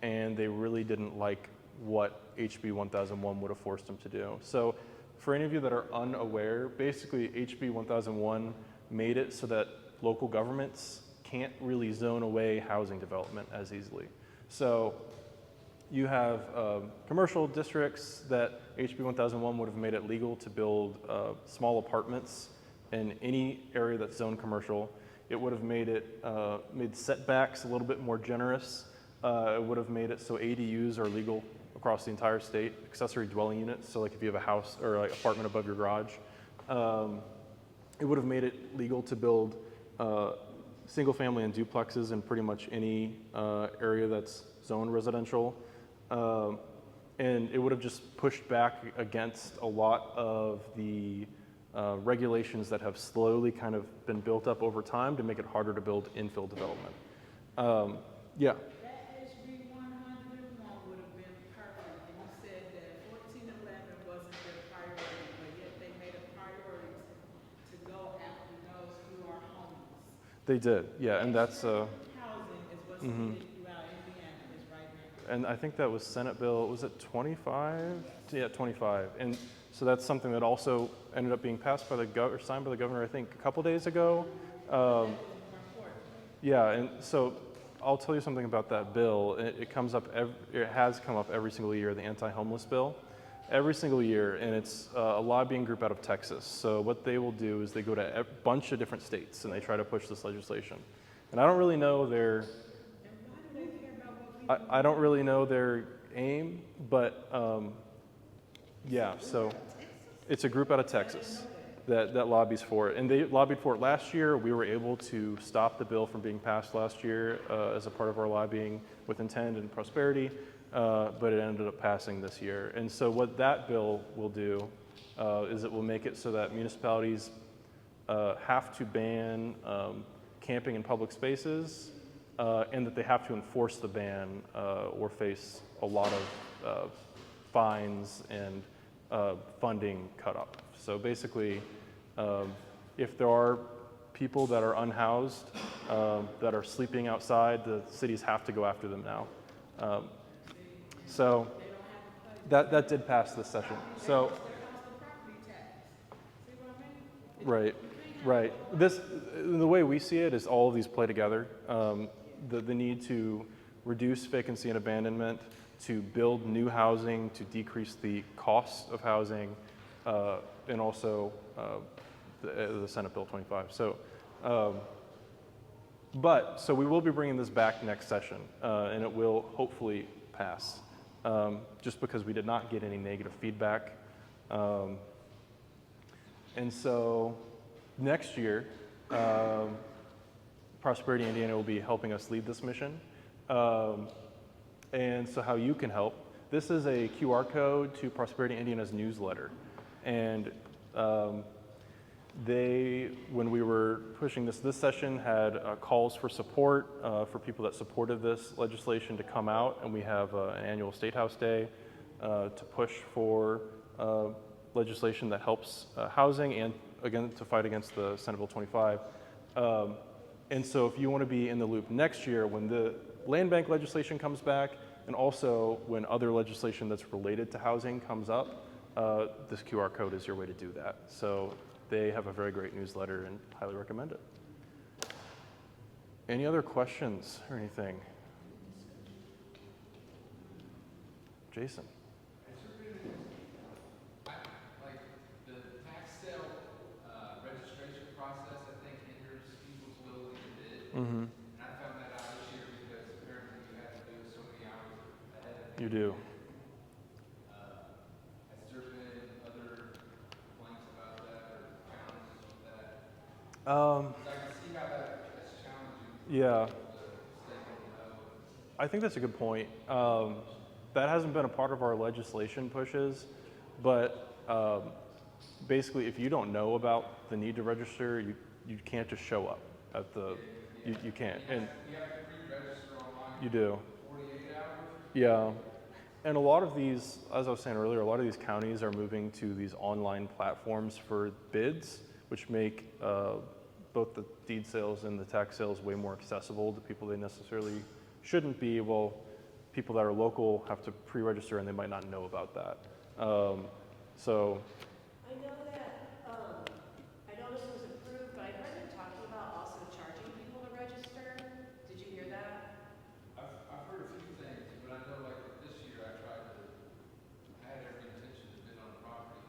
and they really didn't like what HB 1001 would have forced them to do. So for any of you that are unaware, basically HB 1001 made it so that local governments can't really zone away housing development as easily. So you have commercial districts that HB 1001 would have made it legal to build small apartments in any area that's zoned commercial. It would have made it made setbacks a little bit more generous. It would have made it so ADUs are legal across the entire state, accessory dwelling units. So like if you have a house or like apartment above your garage, it would have made it legal to build single family and duplexes in pretty much any area that's zoned residential. And it would have just pushed back against a lot of the regulations that have slowly kind of been built up over time to make it harder to build infill development. Yeah. That HB 101 would have been perfect, and you said that 1411 wasn't their priority, but yet they made a priority to go after those who are homeless. They did, yeah, and that's Housing is what's needed throughout Indiana is right now. and I think that was Senate Bill, was it 25? Yeah, 25. And so that's something that also ended up being passed by the or signed by the governor, I think, a couple days ago. Yeah, and so I'll tell you something about that bill. It comes up, it has come up every single year, the anti-homeless bill, every single year, and it's a lobbying group out of Texas. So what they will do is they go to a bunch of different states and they try to push this legislation. And I don't really know their, I don't really know their aim, but yeah, so it's a group out of Texas that lobbies for it. And they lobbied for it last year. We were able to stop the bill from being passed last year as a part of our lobbying with intent and prosperity, but it ended up passing this year. And so what that bill will do is it will make it so that municipalities have to ban camping in public spaces and that they have to enforce the ban or face a lot of fines and funding cut off. So basically, if there are people that are unhoused, that are sleeping outside, the cities have to go after them now. So that did pass this session. So, right. You can't Right. The way we see it is all of these play together. The need to reduce vacancy and abandonment, to build new housing, to decrease the cost of housing, and also the Senate Bill 25. So we will be bringing this back next session, and it will hopefully pass, just because we did not get any negative feedback. And so next year, Prosperity Indiana will be helping us lead this mission. And so how you can help, this is a QR code to Prosperity Indiana's newsletter. And when we were pushing this session had calls for support for people that supported this legislation to come out, and we have an annual State House Day to push for legislation that helps housing and, again, to fight against the Senate Bill 25. And so if you want to be in the loop next year when the land bank legislation comes back, and also when other legislation that's related to housing comes up, this QR code is your way to do that. So they have a very great newsletter and highly recommend it. Any other questions or anything? Jason? Like the tax sale registration process, I think hinders people's ability to bid. Mm-hmm. And I found that out this year because apparently you have to do it so many hours ahead of You do. Has there been other complaints about that or challenges with that? I can see how that's challenging Yeah. to stay in the know. I think that's a good point. That hasn't been a part of our legislation pushes, but basically, if you don't know about the need to register, you can't just show up at the. You can't, and You have to pre-register online you do. 48 hours. Yeah, and a lot of these, as I was saying earlier, a lot of these counties are moving to these online platforms for bids, which make both the deed sales and the tax sales way more accessible to people they necessarily shouldn't be. Well, people that are local have to pre-register and they might not know about that. So, I know that, I know this was approved, but I heard them talking about also charging people to register. Did you hear that? I've heard a few things, but I know like this year I had every intention to bid on the property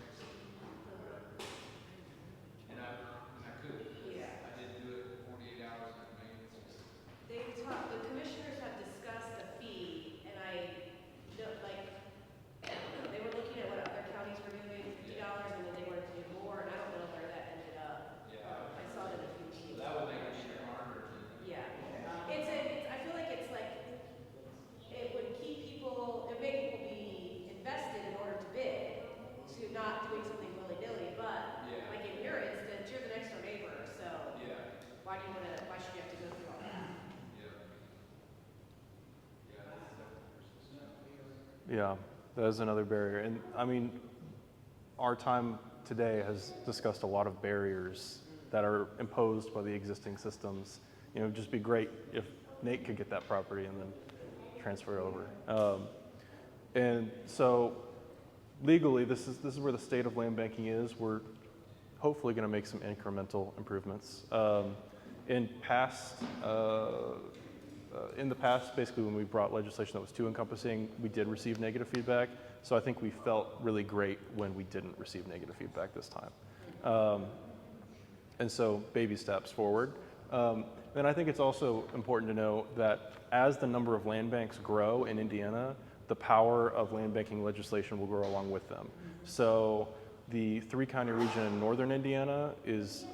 next to me or whatever. And I could. Yeah. I did do it 48 hours in advance. The commissioners have discussed a fee, and I, like, I don't know, they were looking at what other counties were doing, $50, and then they wanted to do more, and I don't know where that ended up. Yeah. I saw it in a few So meetings. that would make it even harder to. Yeah, I feel like it's like, it would keep people, it would make people be invested in order to bid, to not doing something willy-nilly, but Yeah. like in your instance, you're the next door neighbor, so Yeah. why should you have to go through all that? Yeah. Yeah. That's definitely. yeah, that is another barrier. And I mean, our time today has discussed a lot of barriers that are imposed by the existing systems. You know, it'd just be great if Nate could get that property and then transfer it over. And so legally, this is where the state of land banking is. We're hopefully going to make some incremental improvements. In the past, basically when we brought legislation that was too encompassing, we did receive negative feedback. So I think we felt really great when we didn't receive negative feedback this time. And so baby steps forward. And I think it's also important to know that as the number of land banks grow in Indiana, the power of land banking legislation will grow along with them. So the 3-county region in northern Indiana is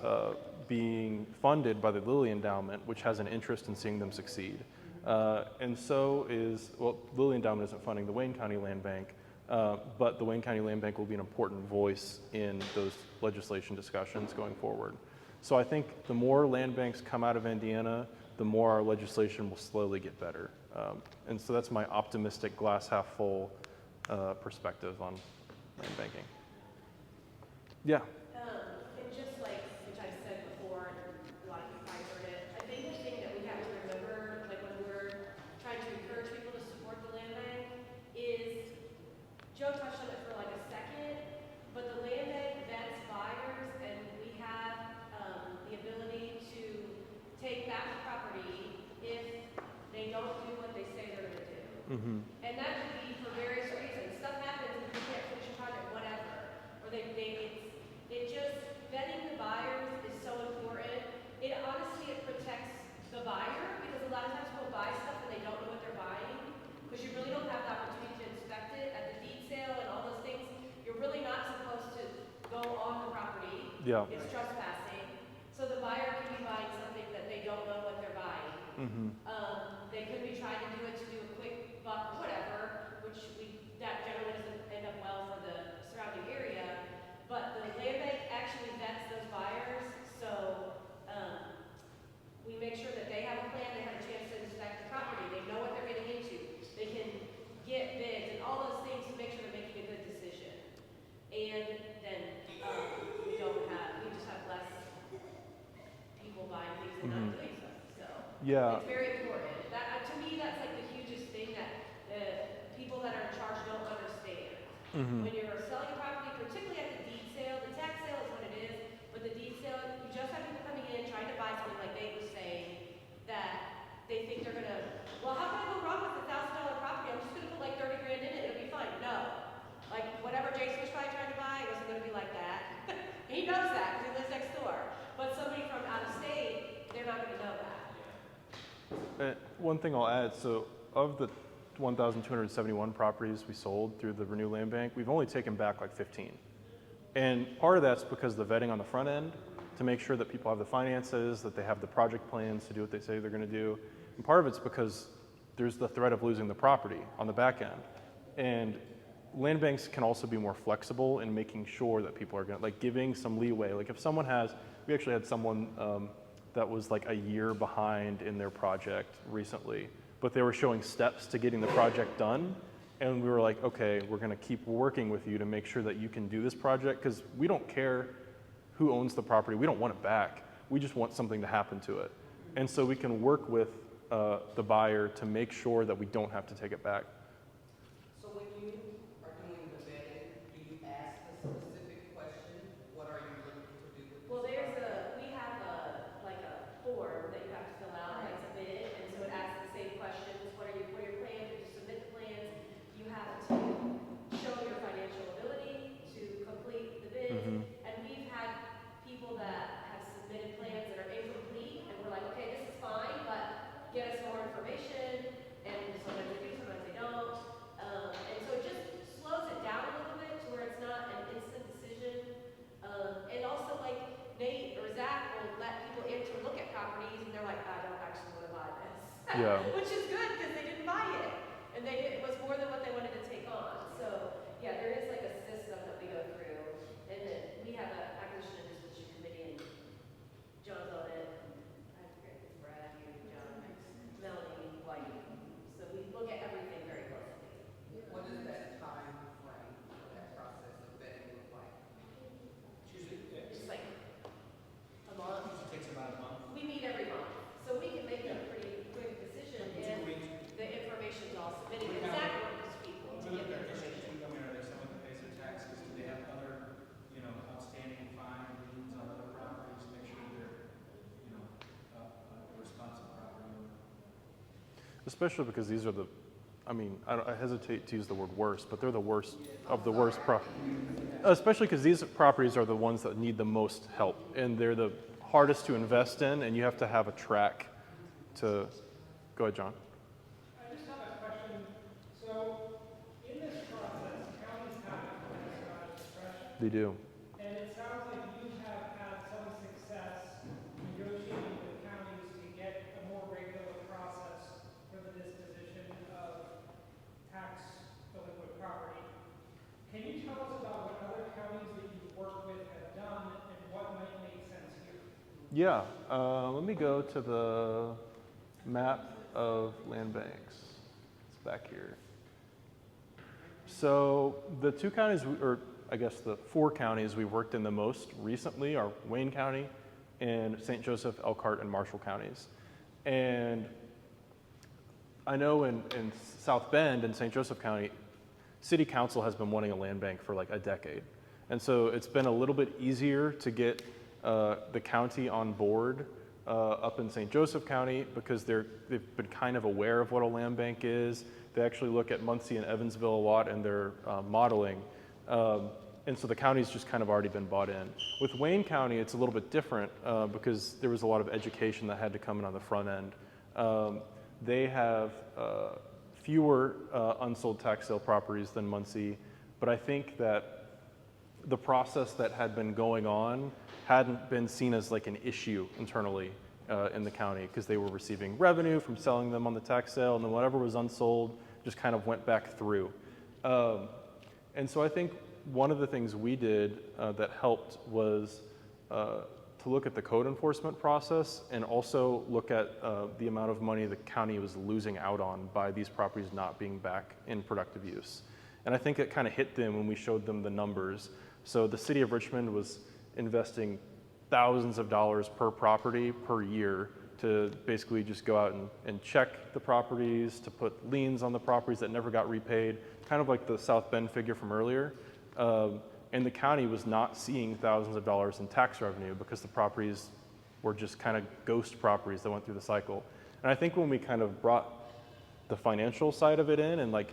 being funded by the Lilly Endowment, which has an interest in seeing them succeed. And so is, well, Lilly Endowment isn't funding the Wayne County Land Bank, but the Wayne County Land Bank will be an important voice in those legislation discussions going forward. So I think the more land banks come out of Indiana, the more our legislation will slowly get better. And so that's my optimistic glass half full perspective on land banking. Yeah. And just like, which I said before, and a lot of you probably heard it, I think the thing that we have to remember, like when we're trying to encourage people to support the land bank, is, Joe touched on it for like a second, but the land bank vets buyers, and we have And that could be for various reasons. Stuff happens and you can't finish a project, whatever. Or it just, vetting the buyers is so important. It honestly, it protects the buyer because a lot of times people buy stuff and they don't know what they're buying. Because you really don't have the opportunity to inspect it at the deed sale and all those things. You're really not supposed to go on the property. Yeah. It's trespassing. So the buyer can be buying something that they don't know what they're buying. They could be trying to do it to do a quick buck, whatever, that generally doesn't end up well for the surrounding area. But the land bank actually vets those buyers, so we make sure that they have a plan, they have a chance to inspect the property, they know what they're getting into, they can get bids and all those things to make sure they're making a good decision. And then we just have less people buying things and not doing stuff. So Yeah. it's very important. To me, that's like the hugest thing that people that are in charge don't understand. When you're selling a property, particularly at the deed sale, the tax sale is what it is, but the deed sale, you just have people coming in trying to buy something like Nate was saying, that they think they're gonna, well, how can I go wrong with $1,000 property? I'm just gonna put like 30 grand in it, it'll be fine. No. Like whatever Jason was probably trying to buy, it wasn't gonna be like that. He knows that because he lives next door. But somebody from out of state, they're not gonna know that. One thing I'll add, so of the 1,271 properties we sold through the Renew Land Bank, we've only taken back like 15. And part of that's because of the vetting on the front end to make sure that people have the finances, that they have the project plans to do what they say they're gonna do. And part of it's because there's the threat of losing the property on the back end. And land banks can also be more flexible in making sure that people are gonna, like giving some leeway. Like if someone we actually had someone that was like a year behind in their project recently, but they were showing steps to getting the project done. And we were like, okay, we're gonna keep working with you to make sure that you can do this project, because we don't care who owns the property. We don't want it back. We just want something to happen to it. And so we can work with the buyer to make sure that we don't have to take it back. So when you are doing the vetting, do you ask the specific question, what are you looking to do with this? Well, we have like a form that you have to fill out, like submit it, and so it asks the same questions. What are your plans? If you submit the plans, you have to show your financial ability to complete the bid. And we've had people that have submitted plans that are incomplete, and we're like, okay, this is fine, but get us more information. And sometimes they do, sometimes they don't. And so it just slows it down a little bit to where it's not an instant decision. And also, like Nate or Zach will let people in to look at properties, and they're like, I don't actually want to buy this. Yeah. Which is good because they didn't buy it, and it was more than what they wanted to take on. So yeah, there is like a system that we go through, and then we have an acquisition and disposition committee, and John's on it. I forget if it's Brad, you, John, Melanie, White. So we look at everything very closely. What does that time frame for that process of vetting look like? It's like a month. It takes about a month. We meet every month, so we can make a pretty quick decision if 2 weeks. the information's all submitted. We And have- Zach works with people to We get look the at their information. issues, I mean, are they someone that pays their taxes? Do they have other, outstanding fine liens on other properties? Make sure they're, a responsible property owner. Especially because these are I hesitate to use the word worst, but they're the worst of the worst especially because these properties are the ones that need the most help, and they're the hardest to invest in, and you have to have a track to, go ahead, John. I just have a question. So, in this process, counties have exercise discretion, They do. and it sounds like you have had some success negotiating with counties to get a more regular process for the disposition of tax delinquent property. Can you tell us about what other counties that you've worked with have done and what might make sense here? Yeah, let me go to the map of land banks. It's back here. So the two counties, or I guess the 4 counties we've worked in the most recently are Wayne County and St. Joseph, Elkhart, and Marshall counties. And I know in South Bend and St. Joseph County, City Council has been wanting a land bank for like a decade. And so it's been a little bit easier to get the county on board up in St. Joseph County because they've been kind of aware of what a land bank is. They actually look at Muncie and Evansville a lot in their modeling. And so the county's just kind of already been bought in. With Wayne County, it's a little bit different because there was a lot of education that had to come in on the front end. They have fewer unsold tax sale properties than Muncie, but I think that the process that had been going on hadn't been seen as like an issue internally in the county because they were receiving revenue from selling them on the tax sale, and then whatever was unsold just kind of went back through. And so I think one of the things we did that helped was to look at the code enforcement process and also look at the amount of money the county was losing out on by these properties not being back in productive use. And I think it kind of hit them when we showed them the numbers. So the city of Richmond was investing thousands of dollars per property per year to basically just go out and check the properties, to put liens on the properties that never got repaid, kind of like the South Bend figure from earlier. And the county was not seeing thousands of dollars in tax revenue because the properties were just kind of ghost properties that went through the cycle. And I think when we kind of brought the financial side of it in and like,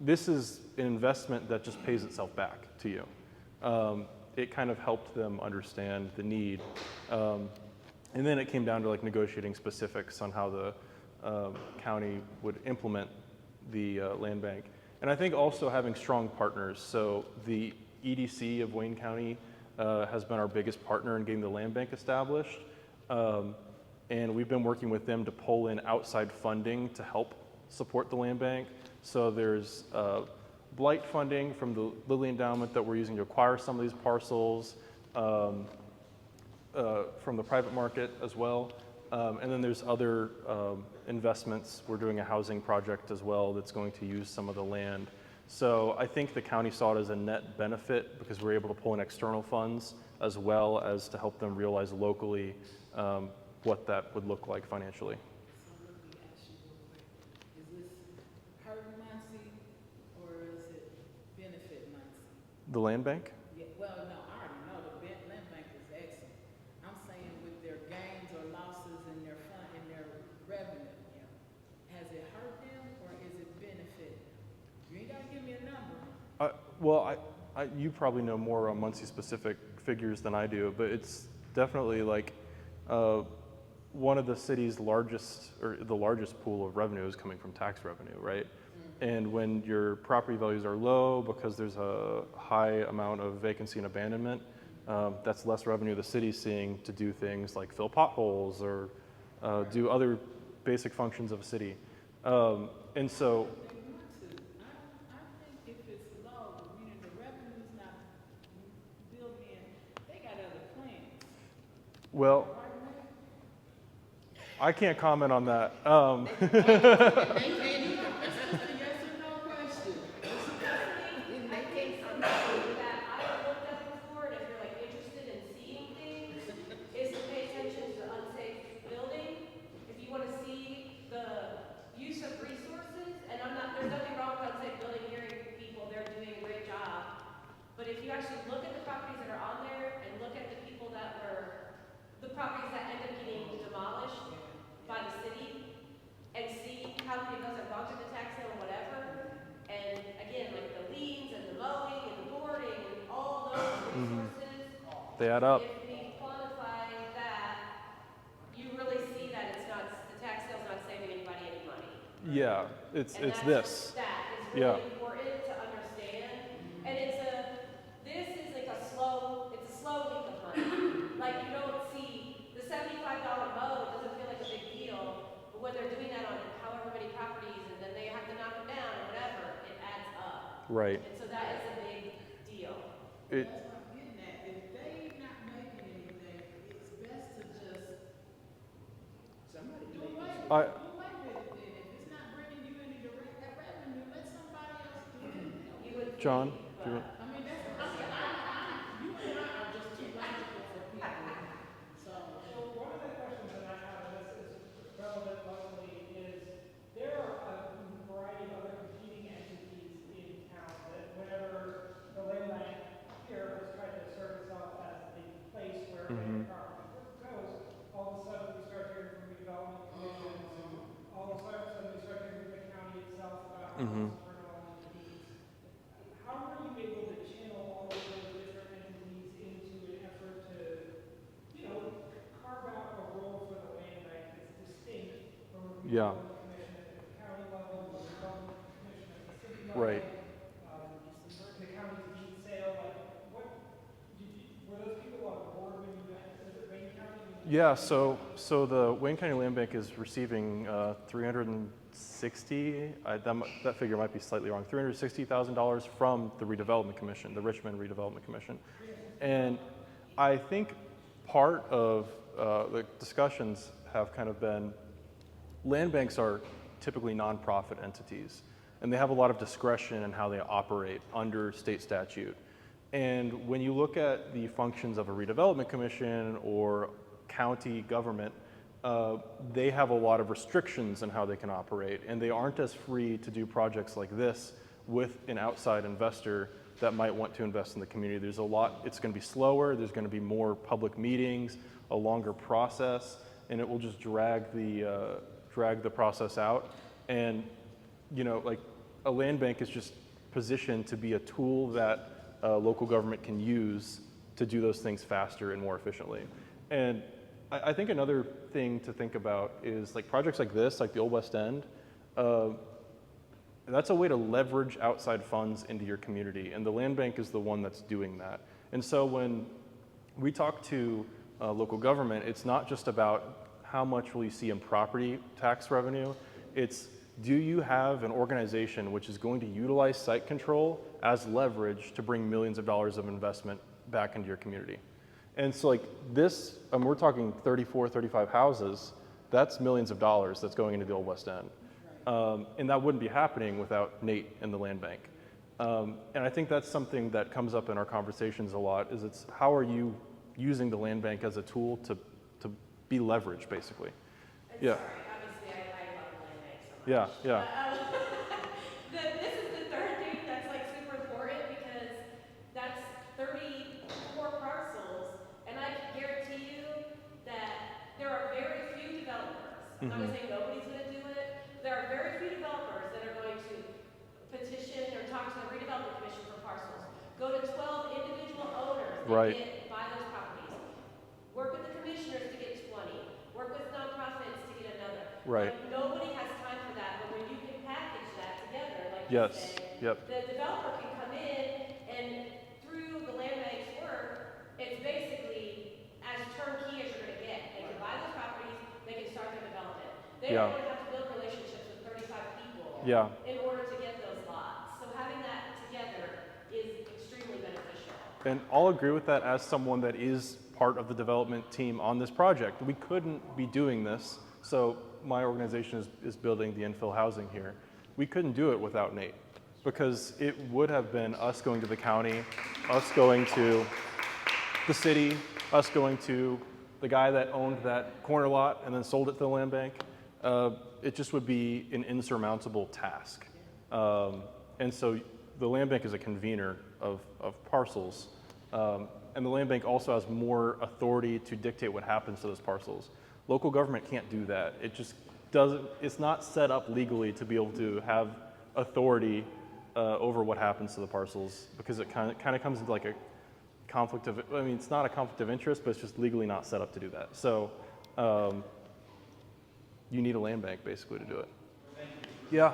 this is an investment that just pays itself back to you. It kind of helped them understand the need. And then it came down to like negotiating specifics on how the county would implement the land bank. And I think also having strong partners. So the EDC of Wayne County has been our biggest partner in getting the land bank established. And we've been working with them to pull in outside funding to help support the land bank. So there's blight funding from the Lilly Endowment that we're using to acquire some of these parcels from the private market as well. And then there's other investments. We're doing a housing project as well that's going to use some of the land. So I think the county saw it as a net benefit because we're able to pull in external funds as well as to help them realize locally what that would look like financially. So let me ask you real quick, is this hurt Muncie or is it benefit Muncie? The land bank? Yeah, well, no, I already know the land bank is excellent. I'm saying with their gains or losses in their fund, in their revenue, has it hurt them or is it benefit? You ain't gotta give me a number. Well, you probably know more on Muncie specific figures than I do, but it's definitely like one of the city's largest, or the largest pool of revenue is coming from tax revenue, right? And when your property values are low because there's a high amount of vacancy and abandonment, that's less revenue the city's seeing to do things like fill potholes or do other basic functions of a city. And so, They want to. I think if it's low, meaning the revenue's not built in, they got other plans. well, Right, Nick? I can't comment on that. It's just a yes or no question. I think something that I've looked at before, and if you're like interested in seeing things, is to pay attention to unsafe building. If you want to see the use of resources, and there's nothing wrong with unsafe building, hearing people, they're doing a great job. But if you actually look at the properties that are on there and look at the people that were, the properties that end up getting demolished by the city, and see how many of those have gone through the tax sale or whatever, and again, like the liens and the mowing and the boarding and all those resources, They add up. if we quantify that, you really see that it's not, the tax sale's not saving anybody any money. Yeah, it's And that's this. just, that is Yeah. really important to understand, and this is like it's a slow leak of money. Like, you don't see, the $75 mow, it doesn't feel like a big deal, but when they're doing that on however many properties, and then they have to knock them down or whatever, it adds up. Right. And so that is a big deal. It, That's what I'm getting at. If they not making anything, it's best to just Somebody do make away this- with I- it. Do away with it then. If it's not bringing you any direct revenue, let somebody else do it. You would John, think, do you but- want- I mean, that's, you and I are just too logical for people. So, So one of the questions that I have, and this is relevant locally, is there are a variety of other competing entities in town that whenever the land bank here has tried to serve itself as the place where land property goes, all of a sudden we files for all of these. How were you able to channel all of those different entities into an effort to, carve out a role for the land bank that's distinct from a Yeah. redevelopment commission at the county level, the redevelopment commission at the city level? Right. The county's deed sale, were those people on board when you got, was it Wayne County? Yeah, so the Wayne County Land Bank is receiving 360. That figure might be slightly wrong. $360,000 from the Redevelopment Commission, the Richmond Redevelopment Commission, and I think part of the discussions have kind of been land banks are typically nonprofit entities, and they have a lot of discretion in how they operate under state statute. And when you look at the functions of a redevelopment commission or county government, they have a lot of restrictions on how they can operate, and they aren't as free to do projects like this with an outside investor that might want to invest in the community. There's a lot, it's going to be slower, there's going to be more public meetings, a longer process, and it will just drag the process out. And like a land bank is just positioned to be a tool that local government can use to do those things faster and more efficiently. And I think another thing to think about is like projects like this, like the Old West End, that's a way to leverage outside funds into your community, and the land bank is the one that's doing that. And so when we talk to local government, it's not just about how much will you see in property tax revenue, it's do you have an organization which is going to utilize site control as leverage to bring millions of dollars of investment back into your community? And so like this, we're talking 34, 35 houses, that's millions of dollars that's going into the Old West End. And that wouldn't be happening without Nate and the land bank. And I think that's something that comes up in our conversations a lot, is it's how are you using the land bank as a tool to be leveraged, basically. Yeah. Sorry, obviously I love the land bank so much. Yeah, yeah. This is the third thing that's like super important, because that's 34 parcels, and I can guarantee you that there are very few developers. I'm not gonna say nobody's gonna do it. There are very few developers that are going to petition or talk to the redevelopment commission for parcels. Go to 12 individual owners that Right. buy those properties. Work with the commissioners to get 20. Work with nonprofits to get another. Right. Like, nobody has time for that, but when you can package that together, like Yes. you say, Yep. the developer can come in and through the land bank's work, it's basically as turnkey as you're gonna get. They can buy those properties, they can start their development. They Yeah. don't have to build relationships with 35 people Yeah. in order to get those lots. So having that together is extremely beneficial. And I'll agree with that as someone that is part of the development team on this project. We couldn't be doing this. So my organization is building the infill housing here. We couldn't do it without Nate, because it would have been us going to the county, us going to the city, us going to the guy that owned that corner lot and then sold it to the land bank. It just would be an insurmountable task. And so the land bank is a convener of parcels. And the land bank also has more authority to dictate what happens to those parcels. Local government can't do that. It just doesn't, it's not set up legally to be able to have authority over what happens to the parcels, because it kind of comes into like a conflict of, I mean, it's not a conflict of interest, but it's just legally not set up to do that. So you need a land bank basically to do it. Yeah.